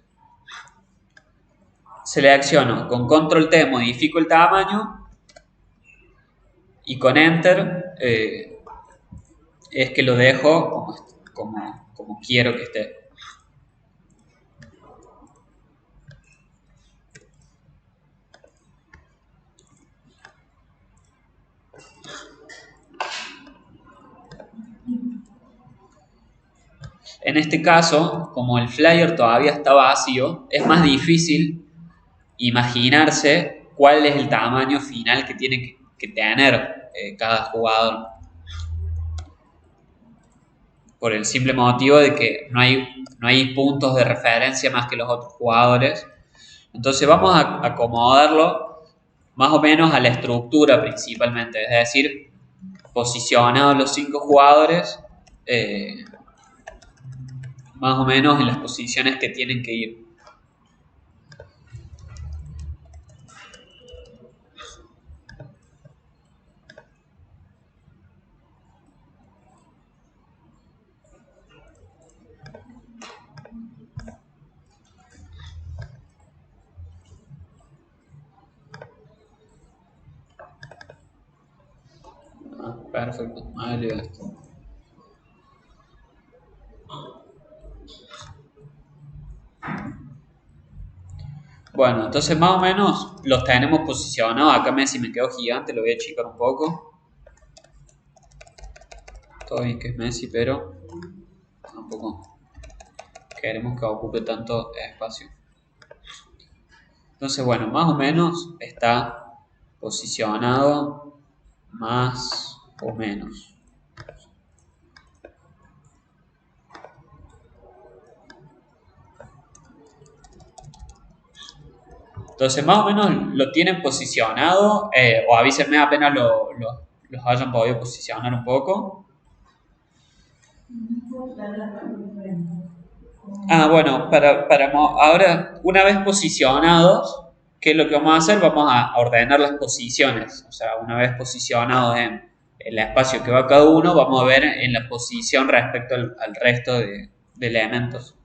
selecciono. Con Control T modifico el tamaño. Y con Enter es que lo dejo como quiero que esté. En este caso, como el flyer todavía está vacío, es más difícil imaginarse cuál es el tamaño final que tiene que tener cada jugador. Por el simple motivo de que no hay puntos de referencia más que los otros jugadores. Entonces vamos a acomodarlo más o menos a la estructura principalmente, es decir, posicionados los 5 jugadores más o menos en las posiciones que tienen que ir. Perfecto, ahí le doy esto. Bueno, entonces más o menos los tenemos posicionados. Acá Messi me quedó gigante, lo voy a achicar un poco. Todo bien que es Messi, pero tampoco queremos que ocupe tanto espacio. Entonces, bueno, más o menos está posicionado más o menos. Entonces, más o menos lo tienen posicionado, o avísenme apenas los hayan podido posicionar un poco. Bueno, ahora, una vez posicionados, ¿qué es lo que vamos a hacer? Vamos a ordenar las posiciones. O sea, una vez posicionados en el espacio que va cada uno, vamos a ver en la posición respecto al resto de elementos.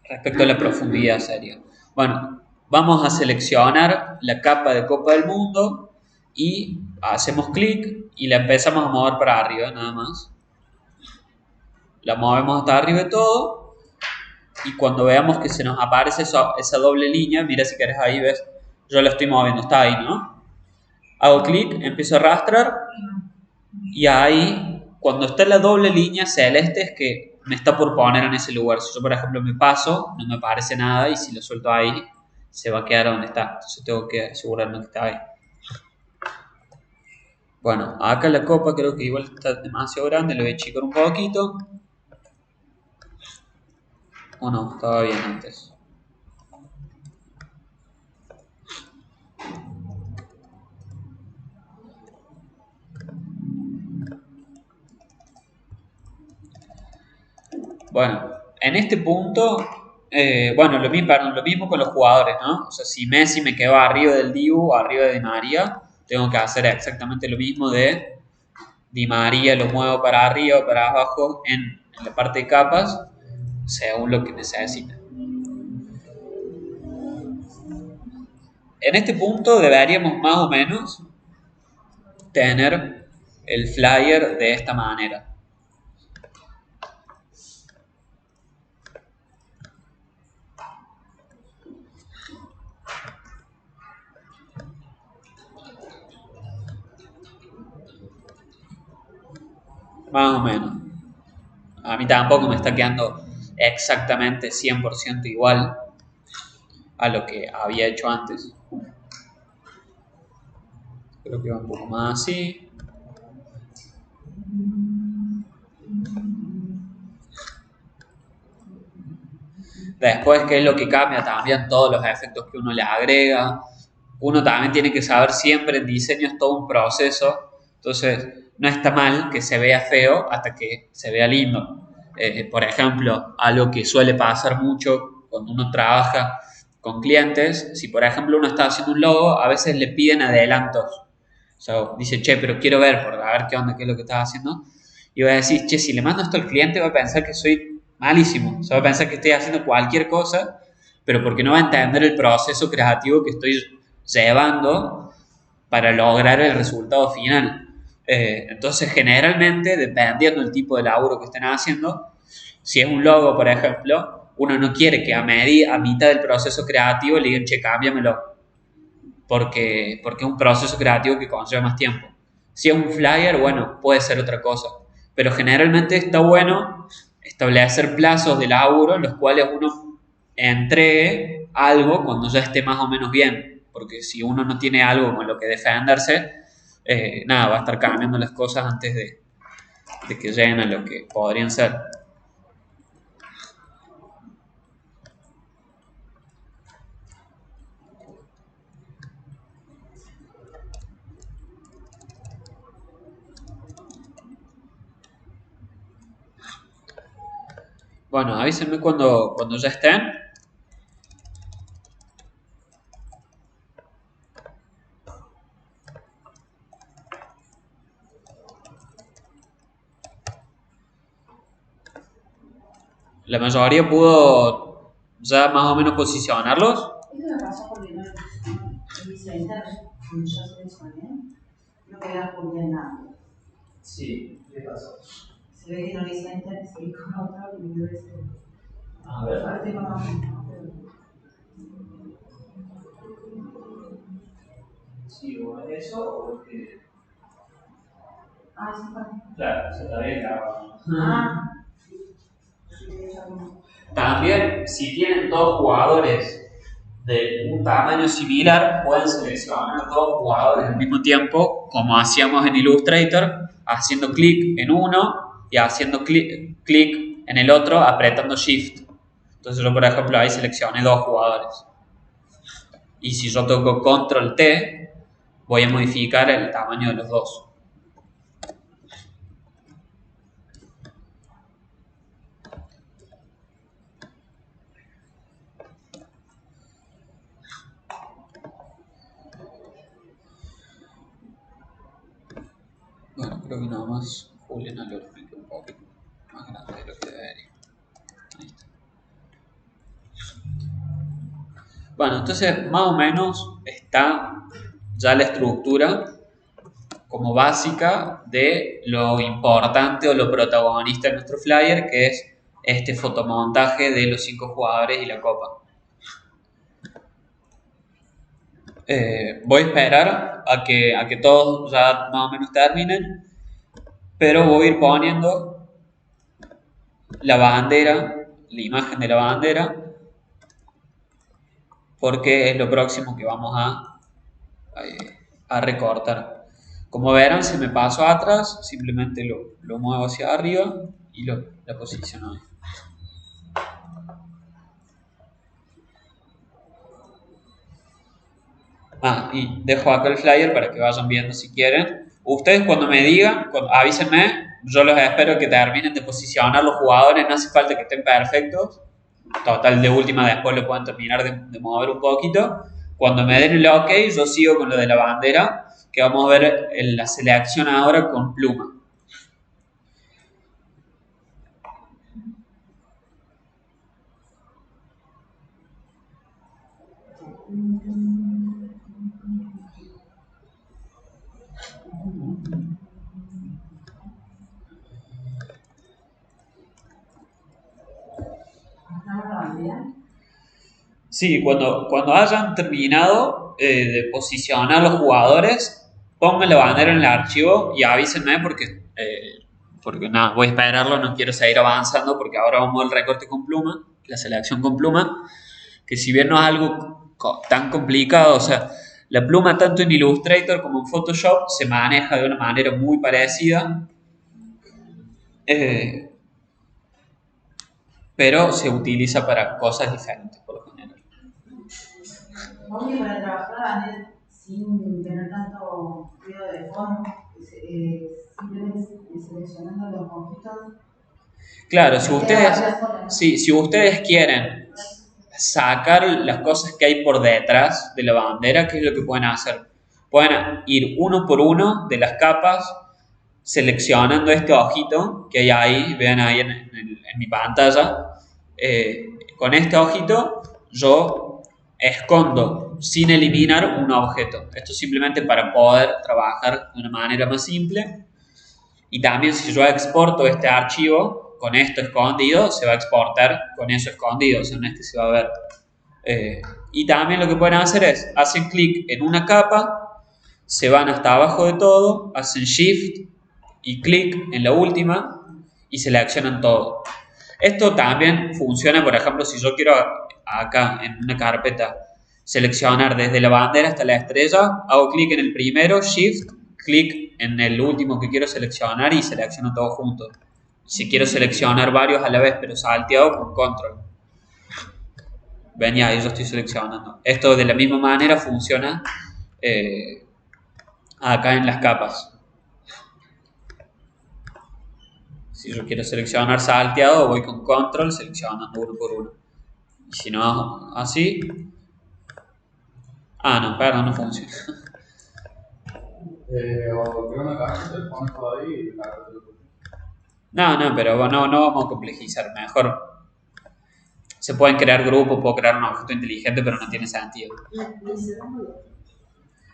Respecto a la profundidad sería. Bueno, vamos a seleccionar la capa de Copa del Mundo y hacemos clic y la empezamos a mover para arriba, nada más. La movemos hasta arriba de todo y cuando veamos que se nos aparece esa doble línea, mira si querés ahí, ves, yo la estoy moviendo, está ahí, ¿no? Hago clic, empiezo a arrastrar y ahí, cuando está la doble línea celeste es que me está por poner en ese lugar. Si yo, por ejemplo, me paso, no me aparece nada y si lo suelto ahí, se va a quedar donde está. Entonces tengo que asegurarme que está ahí. Bueno, acá la copa creo que igual está demasiado grande, lo voy a achicar un poquito. O no, estaba bien antes. Bueno, en este punto, lo mismo con los jugadores, ¿no? O sea, si Messi me quedó arriba del Dibu, arriba de Di María, tengo que hacer exactamente lo mismo de Di María, lo muevo para arriba o para abajo en la parte de capas, según lo que necesite. En este punto deberíamos más o menos tener el flyer de esta manera. Más o menos. A mí tampoco me está quedando exactamente 100% igual a lo que había hecho antes. Creo que va un poco más así. Después, ¿qué es lo que cambia? También todos los efectos que uno le agrega. Uno también tiene que saber siempre en diseño es todo un proceso. Entonces, no está mal que se vea feo hasta que se vea lindo. Por ejemplo, algo que suele pasar mucho cuando uno trabaja con clientes, si por ejemplo uno está haciendo un logo, a veces le piden adelantos. O sea, dice, che, pero quiero ver, por a ver qué onda, qué es lo que estás haciendo. Y va a decir, che, si le mando esto al cliente va a pensar que soy malísimo. O sea, va a pensar que estoy haciendo cualquier cosa, pero porque no va a entender el proceso creativo que estoy llevando para lograr el resultado final. Entonces, generalmente, dependiendo del tipo de laburo que estén haciendo, si es un logo, por ejemplo, uno no quiere que a mitad del proceso creativo le digan, che, cámbiamelo, porque es un proceso creativo que conlleva más tiempo. Si es un flyer, bueno, puede ser otra cosa, pero generalmente está bueno establecer plazos de laburo en los cuales uno entregue algo cuando ya esté más o menos bien, porque si uno no tiene algo con lo que defenderse, va a estar cambiando las cosas antes de que lleguen a lo que podrían ser. Bueno, avísenme cuando ya estén. La mayoría pudo ya más o menos posicionarlos. Esto me pasó porque no hice enter, cuando yo seleccioné, no quedaba Julián nada. Sí, ¿qué pasó? Se ve que no hice enter, seguí con otro y me quedó ese. A ver. Ahora estoy con otro. Sí, o eso o que. Ah, sí, fue. Claro, se está bien grabado. Ah. Sí, ya no. También, si tienen dos jugadores de un tamaño similar, pueden seleccionar dos jugadores al mismo tiempo, como hacíamos en Illustrator, haciendo clic en uno y haciendo clic en el otro, apretando Shift. Entonces yo, por ejemplo, ahí seleccioné dos jugadores. Y si yo toco Control T, voy a modificar el tamaño de los dos. Bueno, creo que nada más Julián lo explica un poco más grande de lo que debería. Ahí está. Bueno, entonces más o menos está ya la estructura como básica de lo importante o lo protagonista de nuestro flyer, que es este fotomontaje de los 5 jugadores y la copa. Voy a esperar a que todos ya más o menos terminen, pero voy a ir poniendo la bandera, la imagen de la bandera, porque es lo próximo que vamos a recortar. Como verán, se me pasó atrás, simplemente lo muevo hacia arriba y la posiciono ahí. Y dejo acá el flyer para que vayan viendo si quieren. Ustedes cuando me digan, avísenme, yo los espero que terminen de posicionar los jugadores, no hace falta que estén perfectos. Total, de última después lo pueden terminar de mover un poquito. Cuando me den el ok, yo sigo con lo de la bandera, que vamos a ver en la selección ahora con pluma. Sí, cuando hayan terminado de posicionar los jugadores, pongan la bandera en el archivo y avísenme porque nada, voy a esperarlo, no quiero seguir avanzando porque ahora vamos al recorte con pluma, la selección con pluma, que si bien no es algo tan complicado, o sea, la pluma tanto en Illustrator como en Photoshop se maneja de una manera muy parecida, pero se utiliza para cosas diferentes por lo general. Vos que para trabajar Daniel, sin tener tanto ruido de fondo, simplemente seleccionando los objetos. Claro, si ustedes quieren sacar las cosas que hay por detrás de la bandera, ¿qué es lo que pueden hacer? Pueden ir uno por uno de las capas, seleccionando este ojito que hay ahí, vean ahí en mi pantalla. Con este ojito yo escondo sin eliminar un objeto. Esto simplemente para poder trabajar de una manera más simple. Y también si yo exporto este archivo con esto escondido, se va a exportar con eso escondido, o sea, no es que se va a ver. Y también lo que pueden hacer es, hacen clic en una capa, se van hasta abajo de todo, hacen Shift y clic en la última y seleccionan todo. Esto también funciona, por ejemplo, si yo quiero acá en una carpeta seleccionar desde la bandera hasta la estrella, hago clic en el primero, Shift, clic en el último que quiero seleccionar y selecciono todo junto. Si quiero seleccionar varios a la vez, pero salteado con Control. Ven, ya, yo estoy seleccionando. Esto de la misma manera funciona acá en las capas. Si yo quiero seleccionar salteado, voy con control seleccionando uno por uno. Y si no, así. Ah, no, perdón, no funciona. O creo una caja, te pones todo ahí y la cargas. No, pero no vamos a complejizar. Mejor se pueden crear grupos, puedo crear un objeto inteligente, pero no tiene sentido.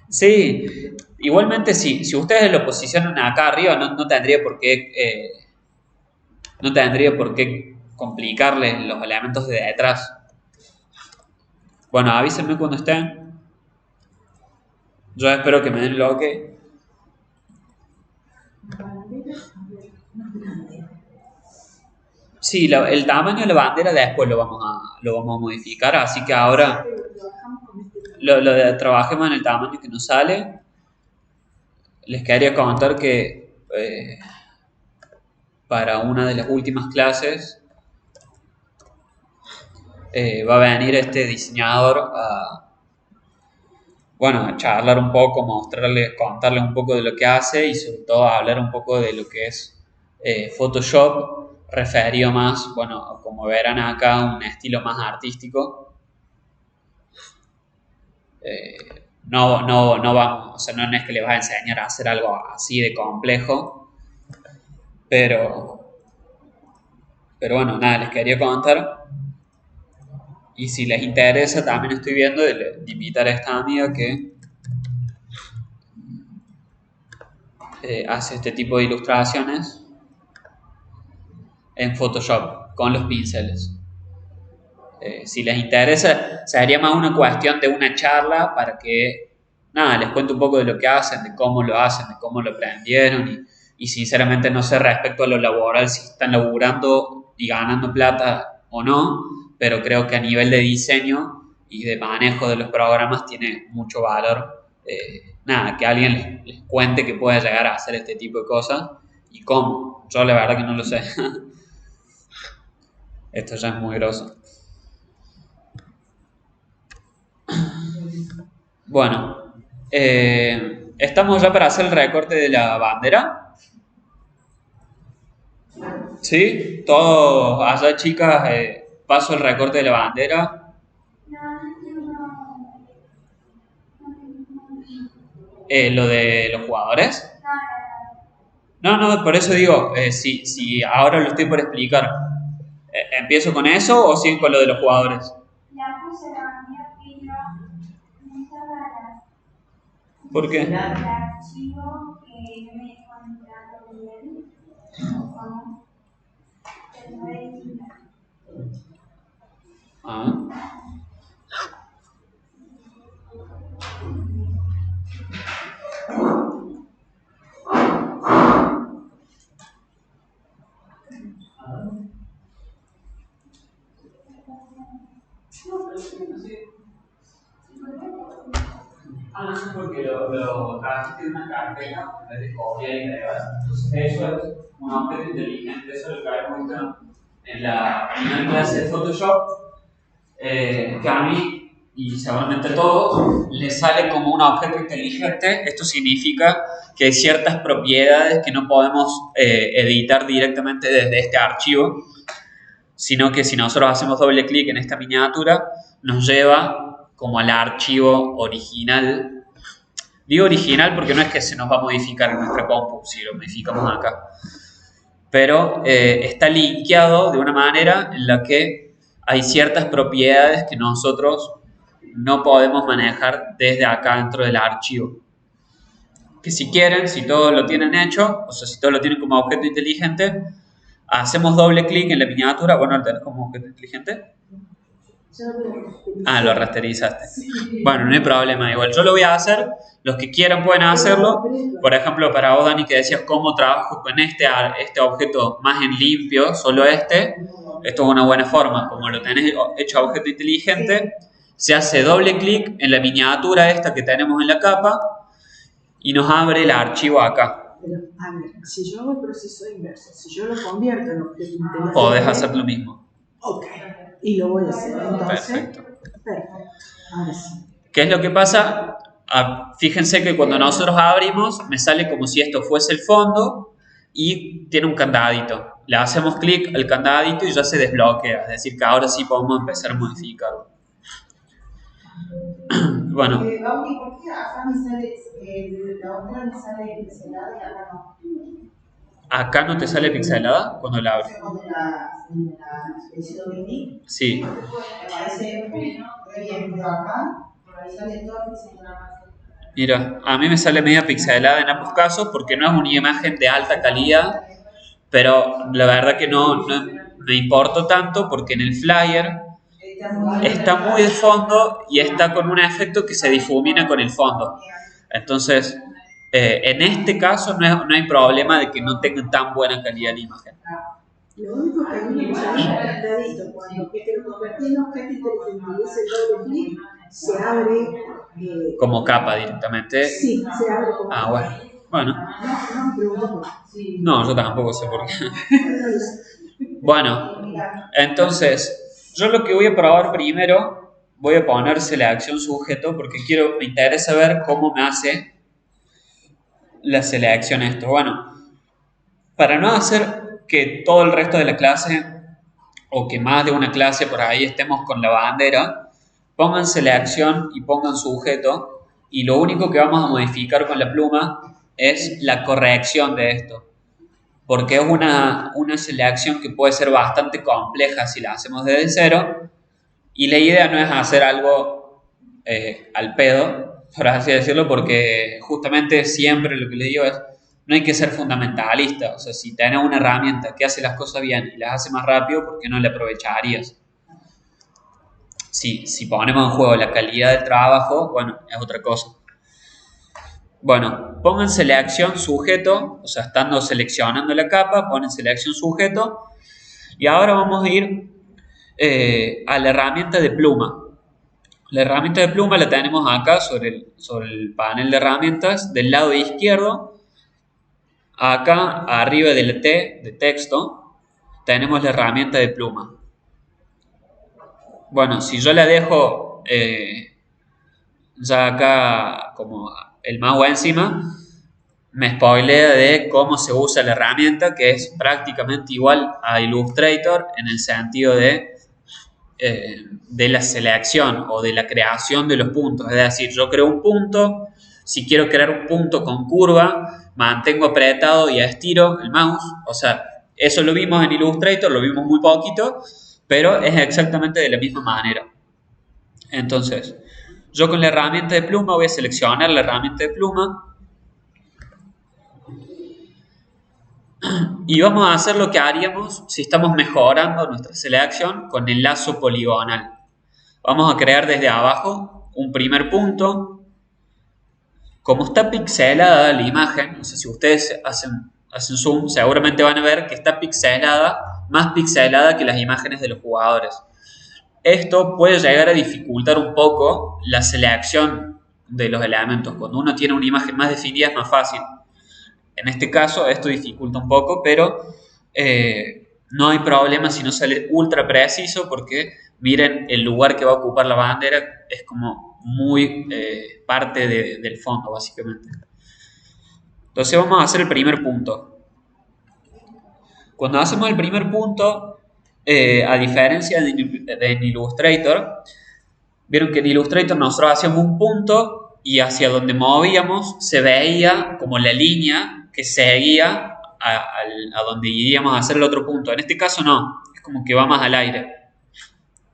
Sí, igualmente si ustedes lo posicionan acá arriba, no tendría por qué no tendría por qué complicarles los elementos de detrás. Bueno, avísenme cuando estén. Yo espero que me den el ok. Sí, el tamaño de la bandera después lo vamos a modificar, así que ahora trabajemos en el tamaño que nos sale. Les quería comentar que para una de las últimas clases va a venir este diseñador a charlar un poco, contarles un poco de lo que hace y sobre todo a hablar un poco de lo que es Photoshop, referido más, bueno, como verán acá, un estilo más artístico. No vamos, o sea, no es que les va a enseñar a hacer algo así de complejo, pero bueno, nada, les quería contar. Y si les interesa, también estoy viendo de invitar a esta amiga que hace este tipo de ilustraciones en Photoshop con los pinceles. Si les interesa, sería más una cuestión de una charla para que, nada, les cuente un poco de lo que hacen, de cómo lo hacen, de cómo lo aprendieron y sinceramente no sé respecto a lo laboral si están laburando y ganando plata o no, pero creo que a nivel de diseño y de manejo de los programas tiene mucho valor. Nada, que alguien les cuente que puede llegar a hacer este tipo de cosas y cómo. Yo la verdad que no lo sé. Esto ya es muy grosso. Bueno, estamos ya para hacer el recorte de la bandera. ¿Sí? Todos allá, chicas, paso el recorte de la bandera. Lo de los jugadores. No, por eso digo, si ahora lo estoy por explicar, ¿empiezo con eso o siguen con lo de los jugadores? ¿Por qué? Ah. No sé porque lo trajiste de una carpeta en vez de copiar y pegar. Entonces eso es un objeto inteligente, eso es lo que habíamos visto en la primera clase de Photoshop, que a mí y seguramente a todos les sale como un objeto inteligente. Esto significa que hay ciertas propiedades que no podemos editar directamente desde este archivo, sino que si nosotros hacemos doble clic en esta miniatura, nos lleva como al archivo original. Digo original porque no es que se nos va a modificar en nuestra compu, si lo modificamos acá. Pero está linkeado de una manera en la que hay ciertas propiedades que nosotros no podemos manejar desde acá dentro del archivo. Que si quieren, si todos lo tienen hecho, o sea, si todos lo tienen como objeto inteligente, hacemos doble clic en la miniatura. Bueno, ¿lo tenés como objeto inteligente? Ah, lo rasterizaste. Bueno, no hay problema, igual yo lo voy a hacer. Los que quieran pueden hacerlo. Por ejemplo, para vos, Dani, que decías cómo trabajo con este objeto más en limpio, solo este. Esto es una buena forma. Como lo tenés hecho a objeto inteligente, se hace doble clic en la miniatura esta que tenemos en la capa y nos abre el archivo acá. Pero, a ver, si yo hago el proceso inverso, si yo lo convierto en objeto inteligente... Podés hacer lo mismo. Ok, y lo voy a hacer. Entonces, perfecto. Ahora sí. ¿Qué es lo que pasa? Fíjense que cuando nosotros abrimos, me sale como si esto fuese el fondo y tiene un candadito. le hacemos clic al candadito y ya se desbloquea. Es decir, que ahora sí podemos empezar a modificarlo. Bueno, Bauti, ¿por qué acá me sale, la otra me sale pixelada y acá no? acá no te sale pixelada cuando la O abres. sea, cuando la expresión de mí, Sí. me parece re bien, pero acá, por ahí sale todo pixelada. Mira, a mí me sale media pixelada en ambos casos porque no es una imagen de alta calidad, pero la verdad que no me importa tanto porque en el flyer está muy de fondo y está con un efecto que se difumina con el fondo. Entonces, en este caso no hay problema de que no tengan tan buena calidad la imagen. Lo único que a mí me sale es el candadito, cuando que te convertí en objeto inteligente y ese doble clic, se abre. Como capa directamente. Sí, se abre como Ah, bueno. Bueno. No me pregunto por qué. No, yo tampoco sé por qué. Bueno, entonces, yo lo que voy a probar primero, voy a poner selección sujeto porque me interesa ver cómo me hace la selección esto. Bueno, para no hacer que todo el resto de la clase o que más de una clase por ahí estemos con la bandera, pongan selección y pongan sujeto y lo único que vamos a modificar con la pluma es la corrección de esto. Porque es una selección que puede ser bastante compleja si la hacemos desde cero y la idea no es hacer algo al pedo, por así decirlo, porque justamente siempre lo que le digo es no hay que ser fundamentalista, o sea, si tenés una herramienta que hace las cosas bien y las hace más rápido, ¿por qué no la aprovecharías? Si ponemos en juego la calidad del trabajo, bueno, es otra cosa. Bueno, pongan selección sujeto, o sea, estando seleccionando la capa, ponen selección sujeto y ahora vamos a ir a la herramienta de pluma. La herramienta de pluma la tenemos acá sobre el panel de herramientas del lado izquierdo. Acá arriba de la T de texto tenemos la herramienta de pluma. Bueno, si yo la dejo ya acá como el mouse encima, me spoilea de cómo se usa la herramienta, que es prácticamente igual a Illustrator en el sentido de la selección o de la creación de los puntos. Es decir, yo creo un punto, si quiero crear un punto con curva, mantengo apretado y estiro el mouse. O sea, eso lo vimos en Illustrator, lo vimos muy poquito, pero es exactamente de la misma manera. Entonces, yo con la herramienta de pluma voy a seleccionar la herramienta de pluma y vamos a hacer lo que haríamos si estamos mejorando nuestra selección con el lazo poligonal. Vamos a crear desde abajo un primer punto. Como está pixelada la imagen, o sea, si ustedes hacen zoom, seguramente van a ver que está pixelada, más pixelada que las imágenes de los jugadores. Esto puede llegar a dificultar un poco la selección de los elementos. Cuando uno tiene una imagen más definida es más fácil. En este caso esto dificulta un poco, pero no hay problema si no sale ultra preciso porque miren el lugar que va a ocupar la bandera es como muy parte del fondo básicamente. Entonces vamos a hacer el primer punto. Cuando hacemos el primer punto, a diferencia de en Illustrator, vieron que en Illustrator nosotros hacíamos un punto y hacia donde movíamos se veía como la línea que seguía a donde iríamos a hacer el otro punto. En este caso no, es como que va más al aire.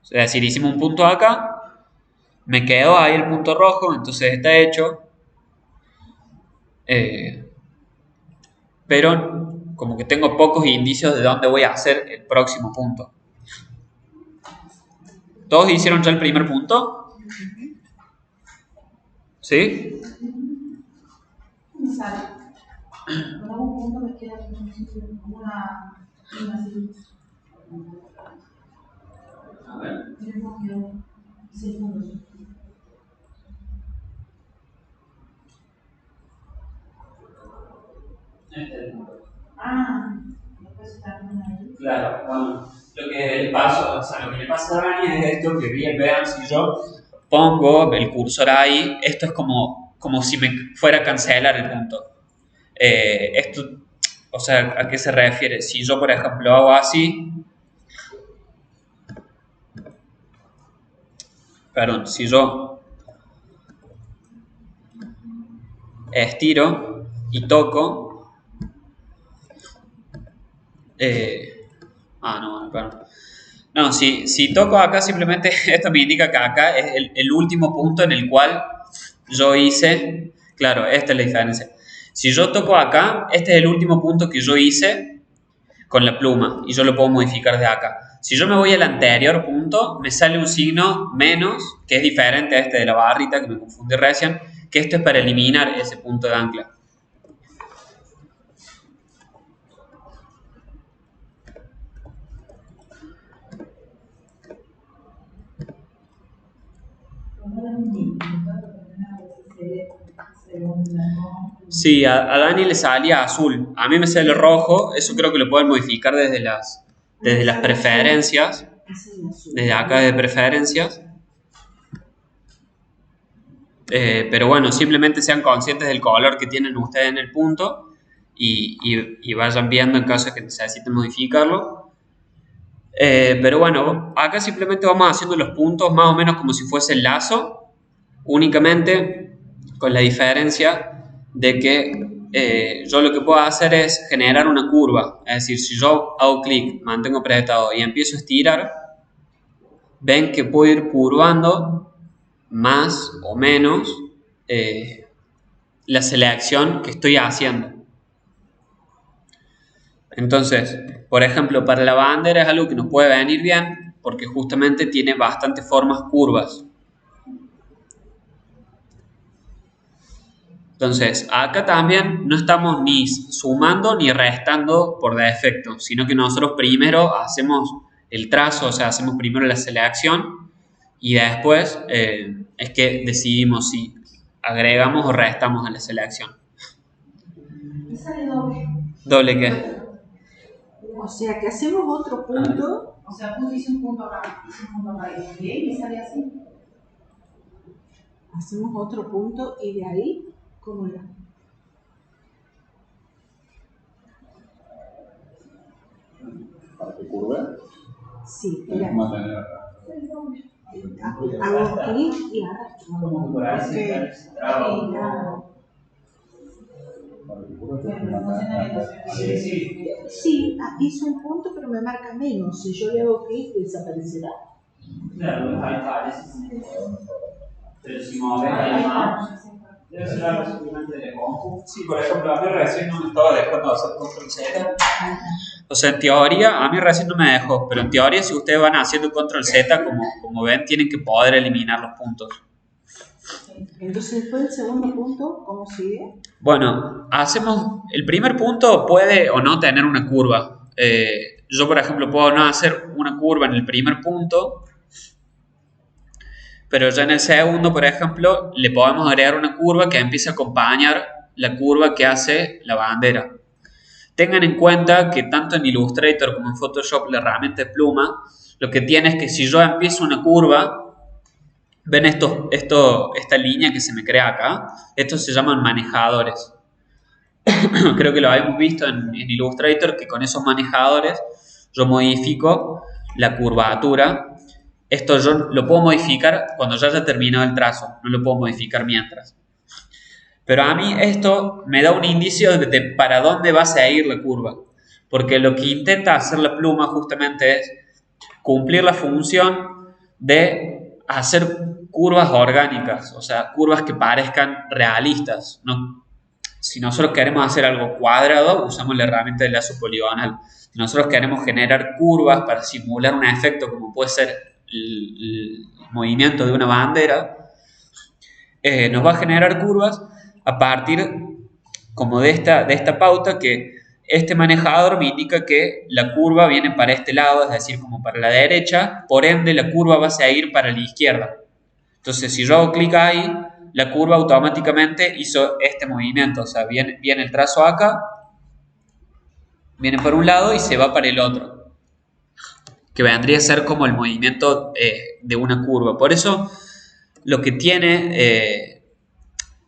Es decir, hicimos un punto acá, me quedó ahí el punto rojo, entonces está hecho. Pero como que tengo pocos indicios de dónde voy a hacer el próximo punto. ¿Todos hicieron ya el primer punto? ¿Sí? Me sale. Con algún punto me queda como una así. A ver. Tenemos que 6 puntos. Ah, después está ahí. Claro, bueno, lo que le pasa a Rani es esto que bien vean si yo pongo el cursor ahí, esto es como si me fuera a cancelar el punto. Esto O sea, ¿a qué se refiere? Si yo, por ejemplo, hago así, perdón, si yo estiro y toco, no, perdón. No, si toco acá, simplemente esto me indica que acá es el último punto en el cual yo hice, claro, esta es la diferencia. Si yo toco acá, este es el último punto que yo hice con la pluma y yo lo puedo modificar de acá. Si yo me voy al anterior punto, me sale un signo menos, que es diferente a este de la barrita, que me confundí recién, que esto es para eliminar ese punto de ancla. Sí, a Dani le salía azul. A mí me sale rojo. Eso creo que lo pueden modificar desde las preferencias. Desde acá de preferencias. Pero bueno, simplemente sean conscientes del color que tienen ustedes en el punto y vayan viendo en caso de que necesiten modificarlo. Pero bueno, acá simplemente vamos haciendo los puntos más o menos como si fuese el lazo, únicamente con la diferencia de que yo lo que puedo hacer es generar una curva. Es decir, si yo hago clic, mantengo apretado y empiezo a estirar, ven que puedo ir curvando más o menos la selección que estoy haciendo. Entonces, por ejemplo, para la bandera es algo que nos puede venir bien porque justamente tiene bastantes formas curvas. Entonces, acá también no estamos ni sumando ni restando por defecto, sino que nosotros primero hacemos el trazo, o sea, hacemos primero la selección y después es que decidimos si agregamos o restamos a la selección. ¿Me sale doble? ¿Doble qué? O sea que hacemos otro punto. O sea, hice un punto acá, y me sale así. Hacemos otro punto y de ahí, ¿cómo era? Para que curve, Sí, tenés era. que mantener acá. Hago clic y arrastro. Por ahí se traba. Para que curve, tenés que mantener acá. Sí, sí. Sí, hice un punto, pero me marca menos. Si yo le hago clic, desaparecerá. Claro, ahí aparece. Pero si moves ahí más, debe ser algo simplemente de compu. Sí, por ejemplo, a mí recién no me estaba dejando hacer control Z. O sea, en teoría, a mí recién no me dejó, pero en teoría si ustedes van haciendo control Z, como ven, tienen que poder eliminar los puntos. Entonces, después del segundo punto, ¿cómo sigue? Bueno, hacemos, el primer punto puede o no tener una curva. Yo, por ejemplo, puedo no hacer una curva en el primer punto, pero ya en el segundo, por ejemplo, le podemos agregar una curva que empiece a acompañar la curva que hace la bandera. Tengan en cuenta que tanto en Illustrator como en Photoshop, la herramienta de pluma, lo que tiene es que si yo empiezo una curva, ven esta línea que se me crea acá, estos se llaman manejadores. Creo que lo habíamos visto en Illustrator, que con esos manejadores yo modifico la curvatura. Esto yo lo puedo modificar cuando ya haya terminado el trazo, no lo puedo modificar mientras. Pero a mí esto me da un indicio de para dónde va a seguir la curva. Porque lo que intenta hacer la pluma justamente es cumplir la función de hacer curvas orgánicas, o sea, curvas que parezcan realistas. ¿No? Si nosotros queremos hacer algo cuadrado, usamos la herramienta de lazo poligonal. Si nosotros queremos generar curvas para simular un efecto como puede ser el movimiento de una bandera, nos va a generar curvas a partir como de esta pauta que este manejador me indica que la curva viene para este lado, es decir, como para la derecha, por ende la curva va a seguir para la izquierda. Entonces, si yo hago clic ahí, la curva automáticamente hizo este movimiento, o sea, viene el trazo acá, viene por un lado y se va para el otro, que vendría a ser como el movimiento de una curva. Por eso, lo que tiene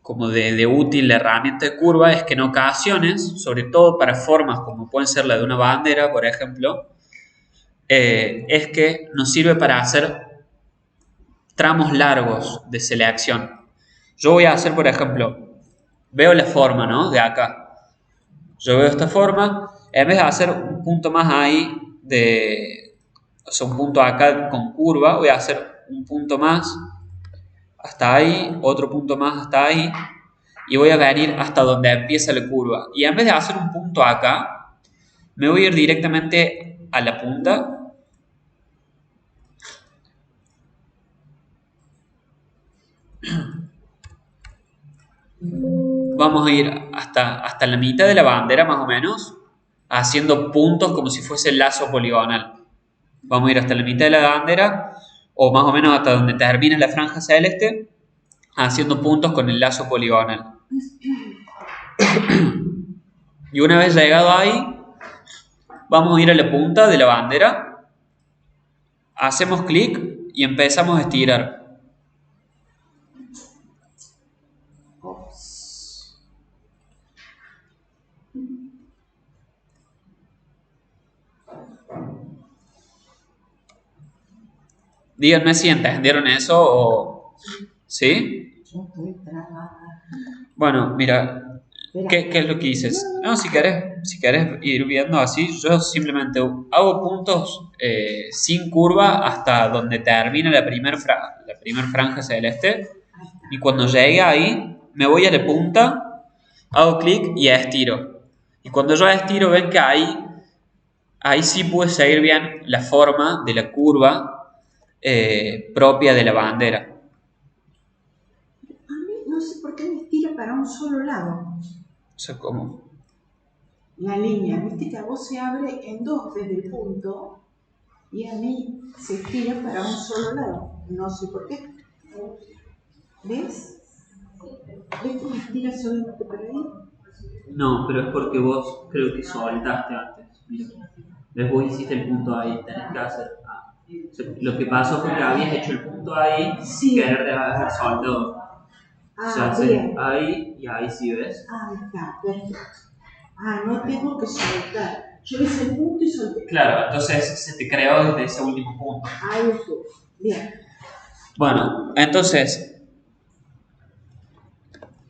como de útil la herramienta de curva es que en ocasiones, sobre todo para formas como pueden ser la de una bandera, por ejemplo, es que nos sirve para hacer tramos largos de selección. Yo voy a hacer, por ejemplo, veo la forma, ¿no? De acá. Yo veo esta forma, en vez de hacer un punto más ahí o sea, un punto acá con curva, voy a hacer un punto más hasta ahí, otro punto más hasta ahí, y voy a venir hasta donde empieza la curva. Y en vez de hacer un punto acá, me voy a ir directamente a la punta. Vamos a ir hasta la mitad de la bandera, más o menos, haciendo puntos como si fuese el lazo poligonal. Vamos a ir hasta la mitad de la bandera, o más o menos hasta donde termina la franja celeste, haciendo puntos con el lazo poligonal. Y una vez llegado ahí, vamos a ir a la punta de la bandera, hacemos clic y empezamos a estirar. Díganme si entendieron eso o... ¿Sí? Yo estoy trabada. Bueno, mira, ¿qué es lo que dices? No, si querés ir viendo así, yo simplemente hago puntos sin curva hasta donde termina la primer franja celeste, y cuando llegue ahí me voy a la punta, hago clic y estiro. Y cuando yo estiro ven que ahí sí pude seguir bien la forma de la curva propia de la bandera. A mí no sé por qué me estira para un solo lado. O sea, ¿cómo? La línea, viste que a vos se abre en dos desde el punto y a mí se estira para un solo lado. No sé por qué. ¿Ves? ¿Ves que me estira solamente para ahí? No, pero es porque vos creo que soltaste antes. Mira. Después hiciste el punto ahí, tenés que hacer. O sea, lo que pasó fue que habías hecho el punto ahí, Sí. querer dejar soltado. O sea, Bien. ahí y ahí sí ves. Está, perfecto. No tengo que soltar. Yo hice el punto y solté. Claro, entonces se te creó desde ese último punto. Ahí estuvo. Bien. Bueno, entonces,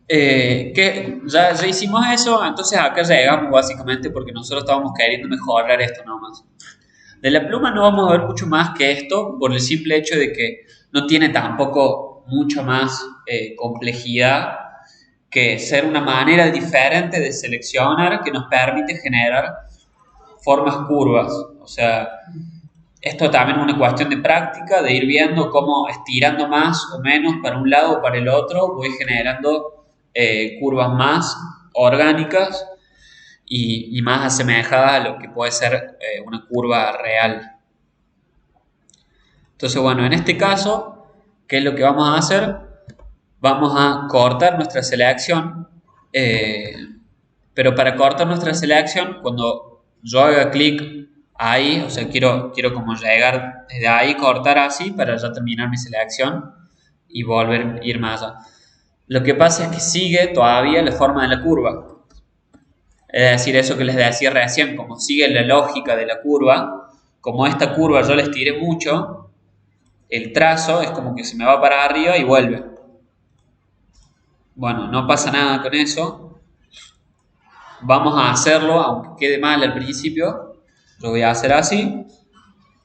que ya hicimos eso, entonces acá llegamos básicamente porque nosotros estábamos queriendo mejorar esto nomás. De la pluma no vamos a ver mucho más que esto por el simple hecho de que no tiene tampoco mucho más complejidad que ser una manera diferente de seleccionar que nos permite generar formas curvas. O sea, esto también es una cuestión de práctica, de ir viendo cómo estirando más o menos para un lado o para el otro voy generando curvas más orgánicas y más asemejadas a lo que puede ser una curva real. Entonces, bueno, en este caso, ¿qué es lo que vamos a hacer? Vamos a cortar nuestra selección, pero para cortar nuestra selección, cuando yo haga clic ahí, o sea, quiero como llegar desde ahí, cortar así para ya terminar mi selección y volver a ir más allá. Lo que pasa es que sigue todavía la forma de la curva. Es decir, eso que les decía recién, como sigue la lógica de la curva, como esta curva yo la estiré mucho, el trazo es como que se me va para arriba y vuelve. Bueno, no pasa nada con eso. Vamos a hacerlo, aunque quede mal al principio. Lo voy a hacer así.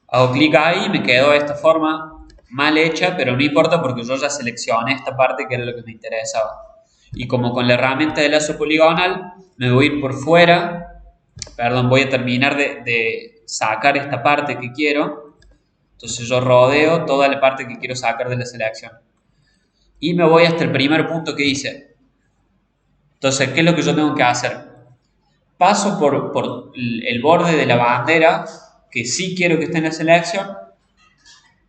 Hago clic ahí, me quedó de esta forma mal hecha, pero no importa porque yo ya seleccioné esta parte que era lo que me interesaba. Y como con la herramienta de lazo poligonal, me voy a ir por fuera. Perdón, voy a terminar de sacar esta parte que quiero. Entonces yo rodeo toda la parte que quiero sacar de la selección. Y me voy hasta el primer punto que hice. Entonces, ¿qué es lo que yo tengo que hacer? Paso por el borde de la bandera, que sí quiero que esté en la selección,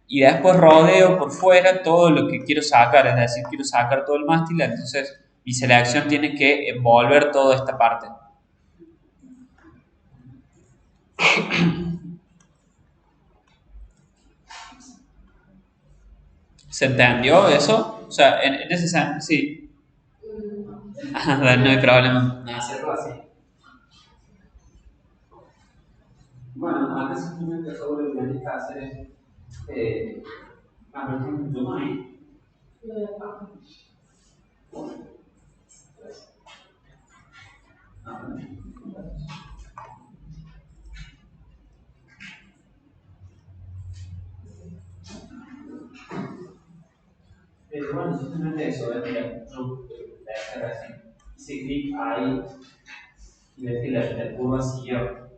y después rodeo por fuera todo lo que quiero sacar, es decir, quiero sacar todo el mástil, entonces mi selección tiene que envolver toda esta parte. ¿Se entendió eso? O sea, en ese sentido, sí. No hay problema en hacerlo así. Bueno, acá simplemente sobre lo que tienes que hacer es abrir un zoom ahí. Bueno, simplemente eso, mira, yo voy a hacer así. Hice clic ahí y ves que la curva siguió.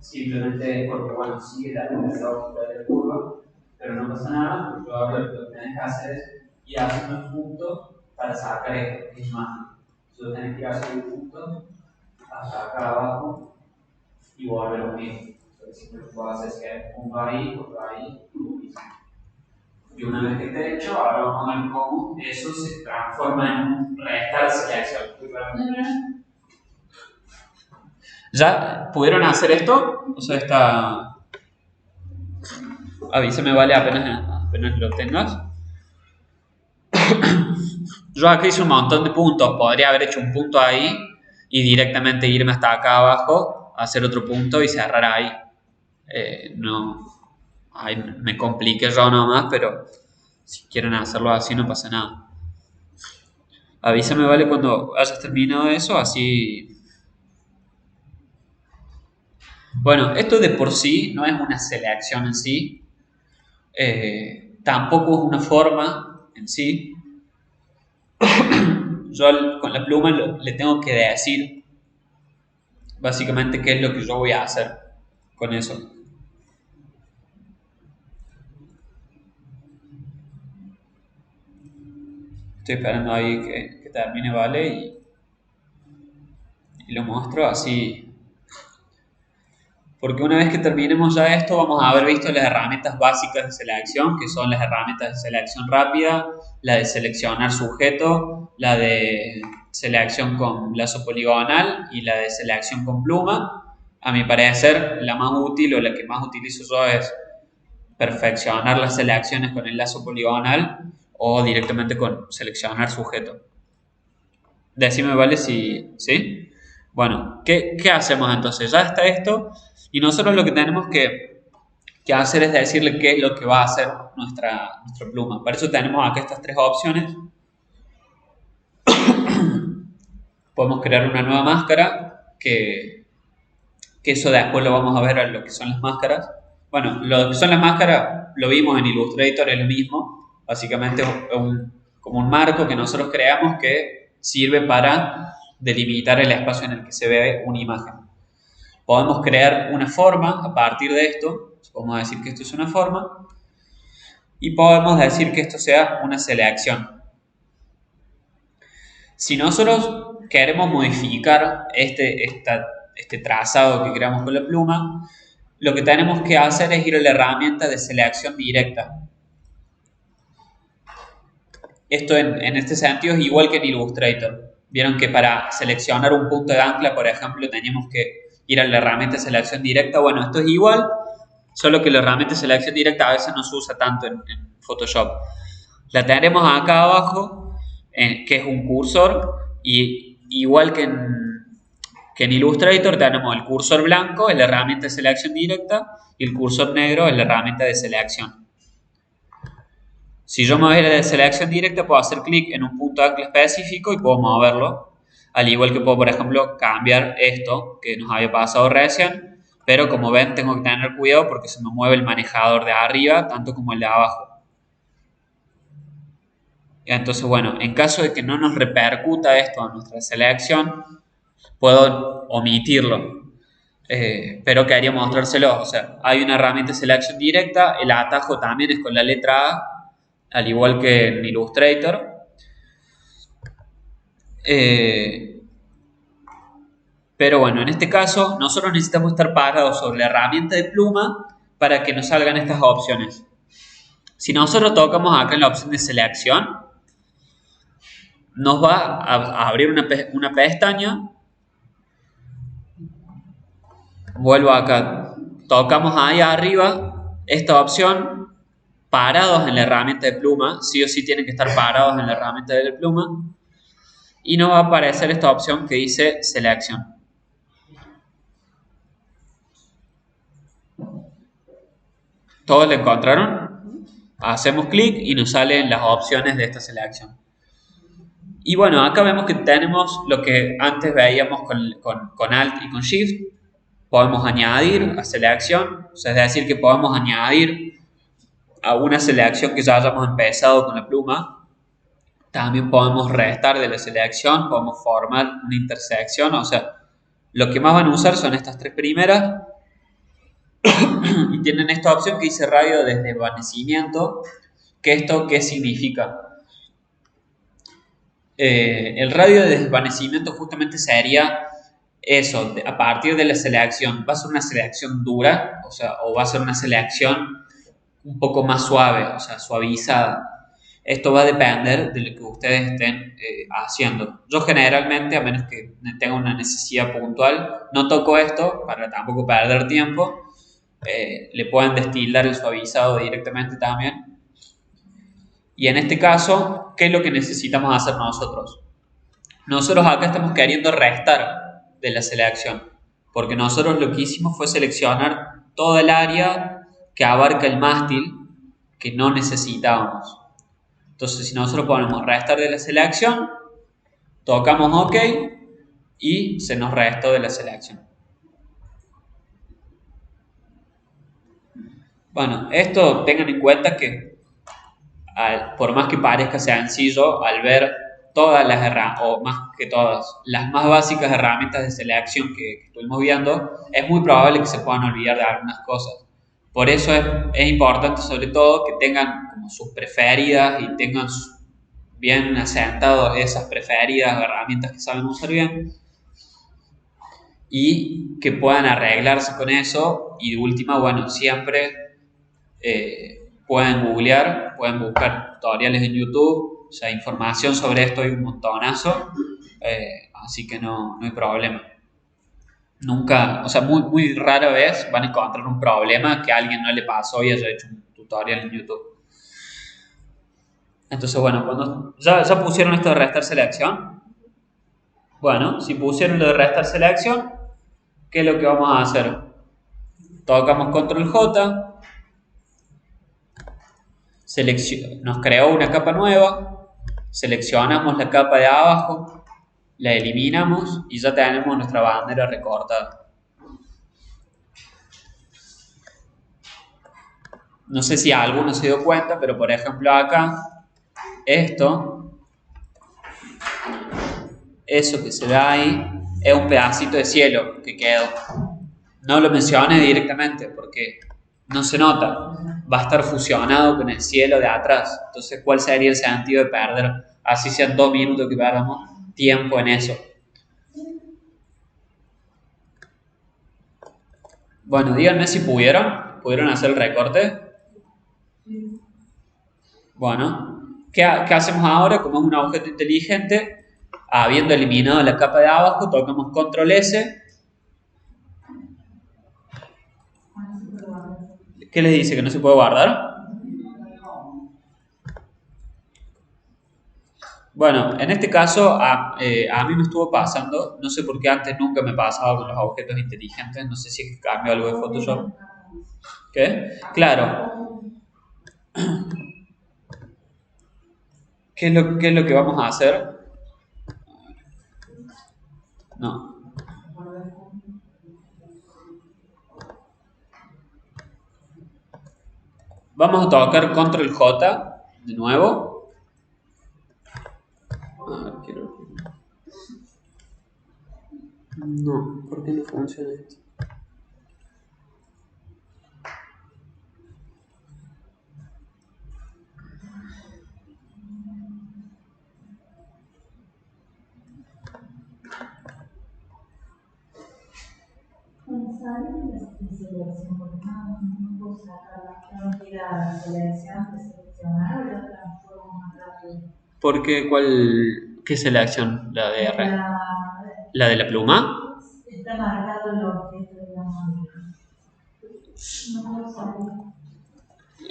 Simplemente porque, bueno, sigue la lógica de la curva, pero no pasa nada, porque yo ahora lo que tenés que hacer es ir haciendo un punto para sacar esta imagen. Yo tenés que ir haciendo un punto hasta acá abajo y volver a unir. Entonces, lo que puedo hacer es que pongo ahí, otro ahí, y una vez que esté hecho, ahora vamos a ver cómo eso se transforma en un restar selección. ¿Ya pudieron hacer esto? O sea, está... Avísame, vale, apenas lo tengas. Yo aquí hice un montón de puntos. Podría haber hecho un punto ahí y directamente irme hasta acá abajo, hacer otro punto y cerrar ahí. No... Ahí me compliqué yo nomás, pero si quieren hacerlo así no pasa nada. Avísame, vale, cuando hayas terminado eso, así... Bueno, esto de por sí no es una selección en sí. Tampoco es una forma en sí. Yo con la pluma le tengo que decir básicamente qué es lo que yo voy a hacer con eso. Estoy esperando ahí que termine, vale, y lo muestro así. Porque una vez que terminemos ya esto, vamos a haber visto las herramientas básicas de selección, que son las herramientas de selección rápida, la de seleccionar sujeto, la de selección con lazo poligonal y la de selección con pluma. A mi parecer, la más útil o la que más utilizo yo es perfeccionar las selecciones con el lazo poligonal o directamente con seleccionar sujeto. Decime, ¿vale? Si, ¿sí? Bueno, ¿qué hacemos entonces? Ya está esto y nosotros lo que tenemos que hacer es decirle qué es lo que va a hacer nuestra pluma. Para eso tenemos acá estas tres opciones. Podemos crear una nueva máscara, que eso después lo vamos a ver a lo que son las máscaras. Bueno, lo que son las máscaras lo vimos en Illustrator, es lo mismo. Básicamente es como un marco que nosotros creamos que sirve para delimitar el espacio en el que se ve una imagen. Podemos crear una forma a partir de esto. Podemos decir que esto es una forma. Y podemos decir que esto sea una selección. Si nosotros queremos modificar este trazado que creamos con la pluma, lo que tenemos que hacer es ir a la herramienta de selección directa. Esto en este sentido es igual que en Illustrator. Vieron que para seleccionar un punto de ancla, por ejemplo, teníamos que ir a la herramienta de selección directa. Bueno, esto es igual, solo que la herramienta de selección directa a veces no se usa tanto en Photoshop. La tenemos acá abajo, que es un cursor, y igual que en Illustrator tenemos el cursor blanco, es la herramienta de selección directa, y el cursor negro es la herramienta de selección. Si yo me voy a la de selección directa, puedo hacer clic en un punto de ancla específico y puedo moverlo. Al igual que puedo, por ejemplo, cambiar esto que nos había pasado recién. Pero como ven, tengo que tener cuidado porque se me mueve el manejador de arriba, tanto como el de abajo. Entonces, bueno, en caso de que no nos repercuta esto en nuestra selección, puedo omitirlo. Pero quería mostrárselo. O sea, hay una herramienta de selección directa. El atajo también es con la letra A, al igual que en Illustrator. Pero bueno, en este caso nosotros necesitamos estar parados sobre la herramienta de pluma para que nos salgan estas opciones. Si nosotros tocamos acá en la opción de selección, nos va a abrir una pestaña. Vuelvo acá, tocamos ahí arriba esta opción parados en la herramienta de pluma, sí o sí tienen que estar parados en la herramienta de la pluma, y no va a aparecer esta opción que dice selección. ¿Todos la encontraron? Hacemos clic y nos salen las opciones de esta selección. Y bueno, acá vemos que tenemos lo que antes veíamos con Alt y con Shift. Podemos añadir a selección, o sea, es decir, que podemos añadir a una selección que ya hayamos empezado con la pluma. También podemos restar de la selección, podemos formar una intersección, o sea, lo que más van a usar son estas tres primeras. Y tienen esta opción que dice radio de desvanecimiento. ¿Esto qué significa? El radio de desvanecimiento justamente sería eso, a partir de la selección. ¿Va a ser una selección dura? O sea, o va a ser una selección un poco más suave, o sea, suavizada. Esto va a depender de lo que ustedes estén haciendo. Yo generalmente, a menos que tenga una necesidad puntual, no toco esto para tampoco perder tiempo. Le pueden destilar el suavizado directamente también. Y en este caso, ¿qué es lo que necesitamos hacer nosotros? Nosotros acá estamos queriendo restar de la selección, porque nosotros lo que hicimos fue seleccionar toda el área que abarca el mástil que no necesitábamos. Entonces, si nosotros ponemos restar de la selección, tocamos OK y se nos restó de la selección. Bueno, esto tengan en cuenta que por más que parezca sencillo, al ver todas las herramientas, o más que todas, las más básicas herramientas de selección que estuvimos viendo, es muy probable que se puedan olvidar de algunas cosas. Por eso es importante sobre todo que tengan como sus preferidas y tengan bien asentadas esas preferidas o herramientas que saben usar bien, y que puedan arreglarse con eso. Y de última, bueno, siempre pueden googlear, pueden buscar tutoriales en YouTube, o sea, información sobre esto hay un montonazo, así que no hay problema. Nunca, o sea, muy rara vez van a encontrar un problema que a alguien no le pasó y haya hecho un tutorial en YouTube. Entonces, bueno, cuando ya pusieron esto de restar selección, bueno, si pusieron lo de restar selección, ¿qué es lo que vamos a hacer? Tocamos Control J, nos creó una capa nueva, seleccionamos la capa de abajo, la eliminamos y ya tenemos nuestra bandera recortada. No sé si alguno se dio cuenta, pero por ejemplo acá, eso que se ve ahí, es un pedacito de cielo que quedó. No lo mencioné directamente porque no se nota, va a estar fusionado con el cielo de atrás. Entonces, ¿cuál sería el sentido de perder, así sean 2 minutos que perdamos tiempo en eso? Bueno, díganme si pudieron hacer el recorte. Bueno, ¿qué hacemos ahora? Como es un objeto inteligente, habiendo eliminado la capa de abajo, tocamos Control S. ¿Qué les dice? ¿Que no se puede guardar? Bueno, en este caso a mí me estuvo pasando, no sé por qué antes nunca me pasaba con los objetos inteligentes, no sé si es que cambió algo de Photoshop. ¿Qué? Claro. ¿Qué es lo que vamos a hacer? No. Vamos a tocar Control J de nuevo. No, ¿por qué no funciona esto? Porque, ¿qué selección? ¿La de R? ¿La de la pluma? Está marcado el objeto de la mano. No puedo saber.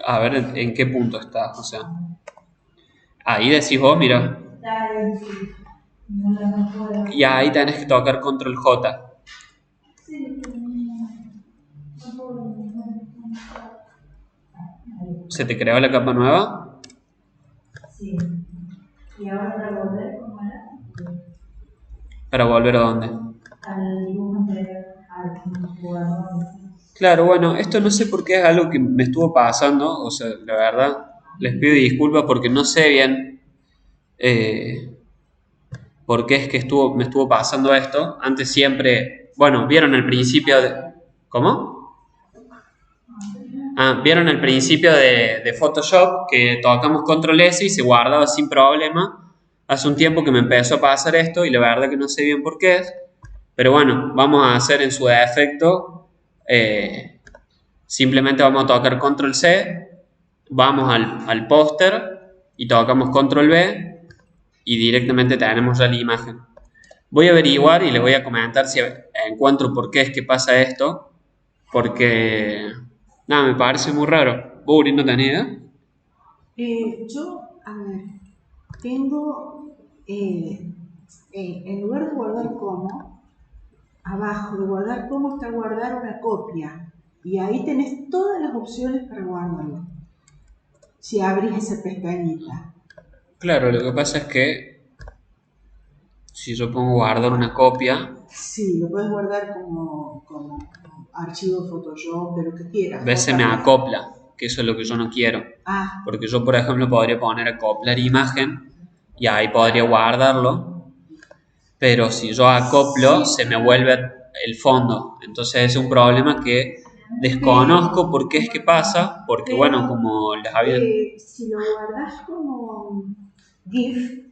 A ver en qué punto está. O sea, ahí decís vos, mira. Está ahí, sí. No puedo. Y ahí tenés que tocar control J. Sí, no puedo. ¿Se te creó la capa nueva? Sí. Y ahora para volver, ¿cómo era? ¿Para volver a dónde? Al dibujo anterior, al jugador. Claro, bueno, esto no sé por qué es algo que me estuvo pasando. O sea, la verdad, les pido disculpas porque no sé bien por qué es que me estuvo pasando esto. Antes siempre, bueno, vieron el principio de... ¿Cómo? Vieron el principio de Photoshop que tocamos Control S y se guardaba sin problema. Hace un tiempo que me empezó a pasar esto y la verdad que no sé bien por qué es. Pero bueno, vamos a hacer en su defecto. Simplemente vamos a tocar Control C, vamos al póster y tocamos Control V y directamente tenemos ya la imagen. Voy a averiguar y les voy a comentar si encuentro por qué es que pasa esto. Porque, nada, me parece muy raro. ¿Vos, Uri, no tenés idea? Yo, a ver, tengo, en lugar de guardar como, abajo de guardar como está guardar una copia. Y ahí tenés todas las opciones para guardarlo. Si abrís esa pestañita. Claro, lo que pasa es que si yo pongo guardar una copia, Sí, lo puedes guardar como archivo de Photoshop, de lo que quieras. a veces me acopla, que eso es lo que yo no quiero. Porque yo, por ejemplo, podría poner acoplar imagen y ahí podría guardarlo. Pero si yo acoplo, se me vuelve el fondo. Entonces es un problema que desconozco por qué es que pasa. Porque, bueno, como les había... Si lo guardas como GIF,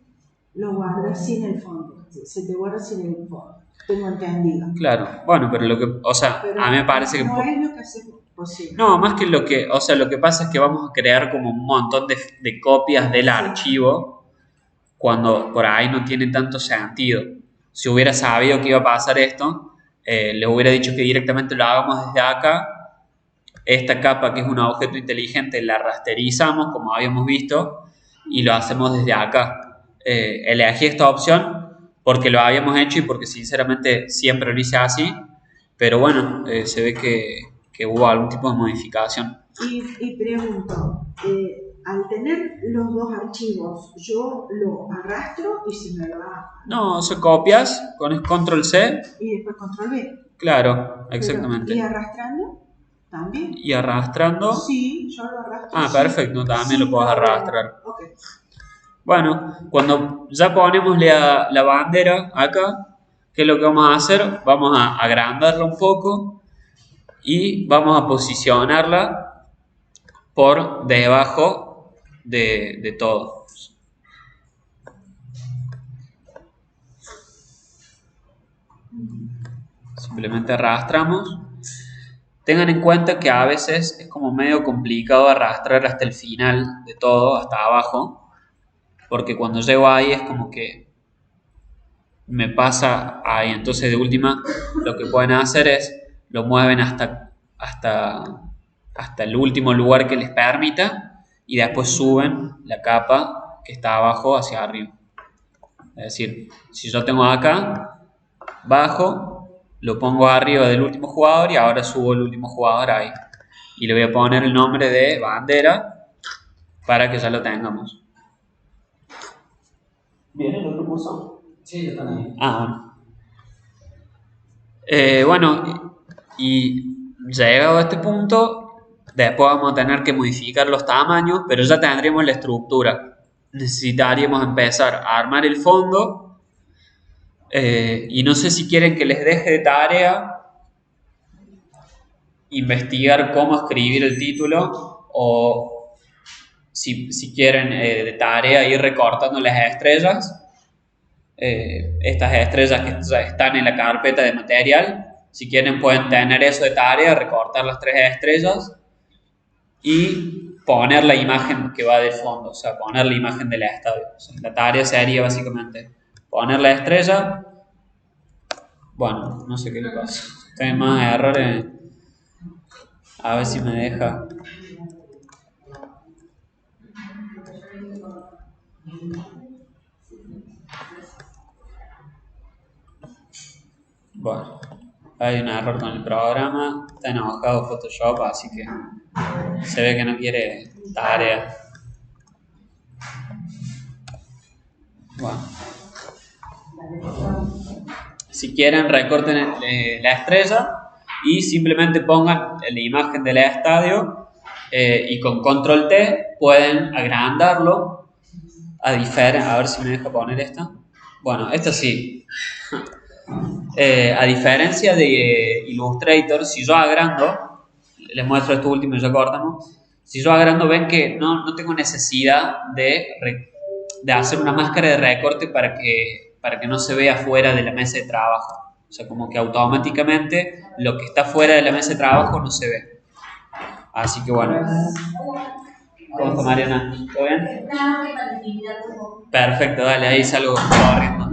lo guardas sin el fondo. Se te guarda sin el fondo. Tengo entendido. Claro, bueno, pero lo que... O sea, Pero a mí me parece que... no es lo que hacemos posible. No, más que lo que... O sea, lo que pasa es que vamos a crear como un montón de copias del archivo cuando por ahí no tiene tanto sentido. Si hubiera sabido que iba a pasar esto, les hubiera dicho que directamente lo hagamos desde acá. Esta capa, que es un objeto inteligente, la rasterizamos, como habíamos visto, y lo hacemos desde acá. Elegí esta opción porque lo habíamos hecho y porque sinceramente siempre lo hice así, pero bueno, se ve que hubo algún tipo de modificación. Y pregunto, al tener los dos archivos, yo lo arrastro y se me va. No, o sea, copias con Control C. Y después Control V. Claro, exactamente. Pero, ¿y arrastrando? ¿También? Y arrastrando. Sí, yo lo arrastro. Ah, perfecto, también sí, lo puedes arrastrar. Ok. Bueno, cuando ya ponemos la bandera acá, ¿qué es lo que vamos a hacer? Vamos a agrandarla un poco y vamos a posicionarla por debajo de todo. Simplemente arrastramos. Tengan en cuenta que a veces es como medio complicado arrastrar hasta el final de todo, hasta abajo, porque cuando llego ahí es como que me pasa ahí. Entonces, de última, lo que pueden hacer es lo mueven hasta el último lugar que les permita y después suben la capa que está abajo hacia arriba. Es decir, si yo tengo acá, bajo, lo pongo arriba del último jugador y ahora subo el último jugador ahí. Y le voy a poner el nombre de bandera para que ya lo tengamos. ¿Viene el otro curso? Sí, ya están ahí. Bueno, y llegado a este punto, después vamos a tener que modificar los tamaños, pero ya tendremos la estructura. Necesitaríamos empezar a armar el fondo y no sé si quieren que les deje de tarea investigar cómo escribir el título o si quieren de tarea ir recortando las estrellas. Estas estrellas que ya están en la carpeta de material, si quieren pueden tener eso de tarea, recortar las 3 estrellas y poner la imagen que va de fondo, o sea, poner la imagen del estadio. O sea, la tarea sería básicamente poner la estrella. Bueno, no sé qué le pasa, tengo más errores. A ver si me deja. Bueno, hay un error con el programa. Está enojado Photoshop, así que se ve que no quiere tarea. Bueno. Si quieren, recorten la estrella y simplemente pongan la imagen del estadio y con control T pueden agrandarlo a ver si me deja poner esta. Bueno, esto sí. A diferencia de Illustrator, si yo agrando, les muestro esto último y ya cortamos. Si yo agrando, ven que no tengo necesidad de hacer una máscara de recorte para que no se vea fuera de la mesa de trabajo. O sea, como que automáticamente lo que está fuera de la mesa de trabajo no se ve. Así que bueno. ¿Cómo está Mariana? ¿Todo bien? Perfecto, dale, ahí salgo corriendo.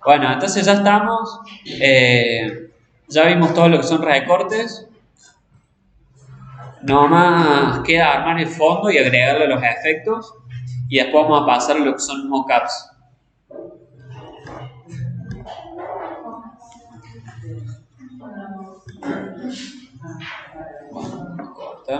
Bueno, entonces ya estamos. Ya vimos todo lo que son recortes. Nomás queda armar el fondo y agregarle los efectos. Y después vamos a pasar a lo que son mockups. Corta.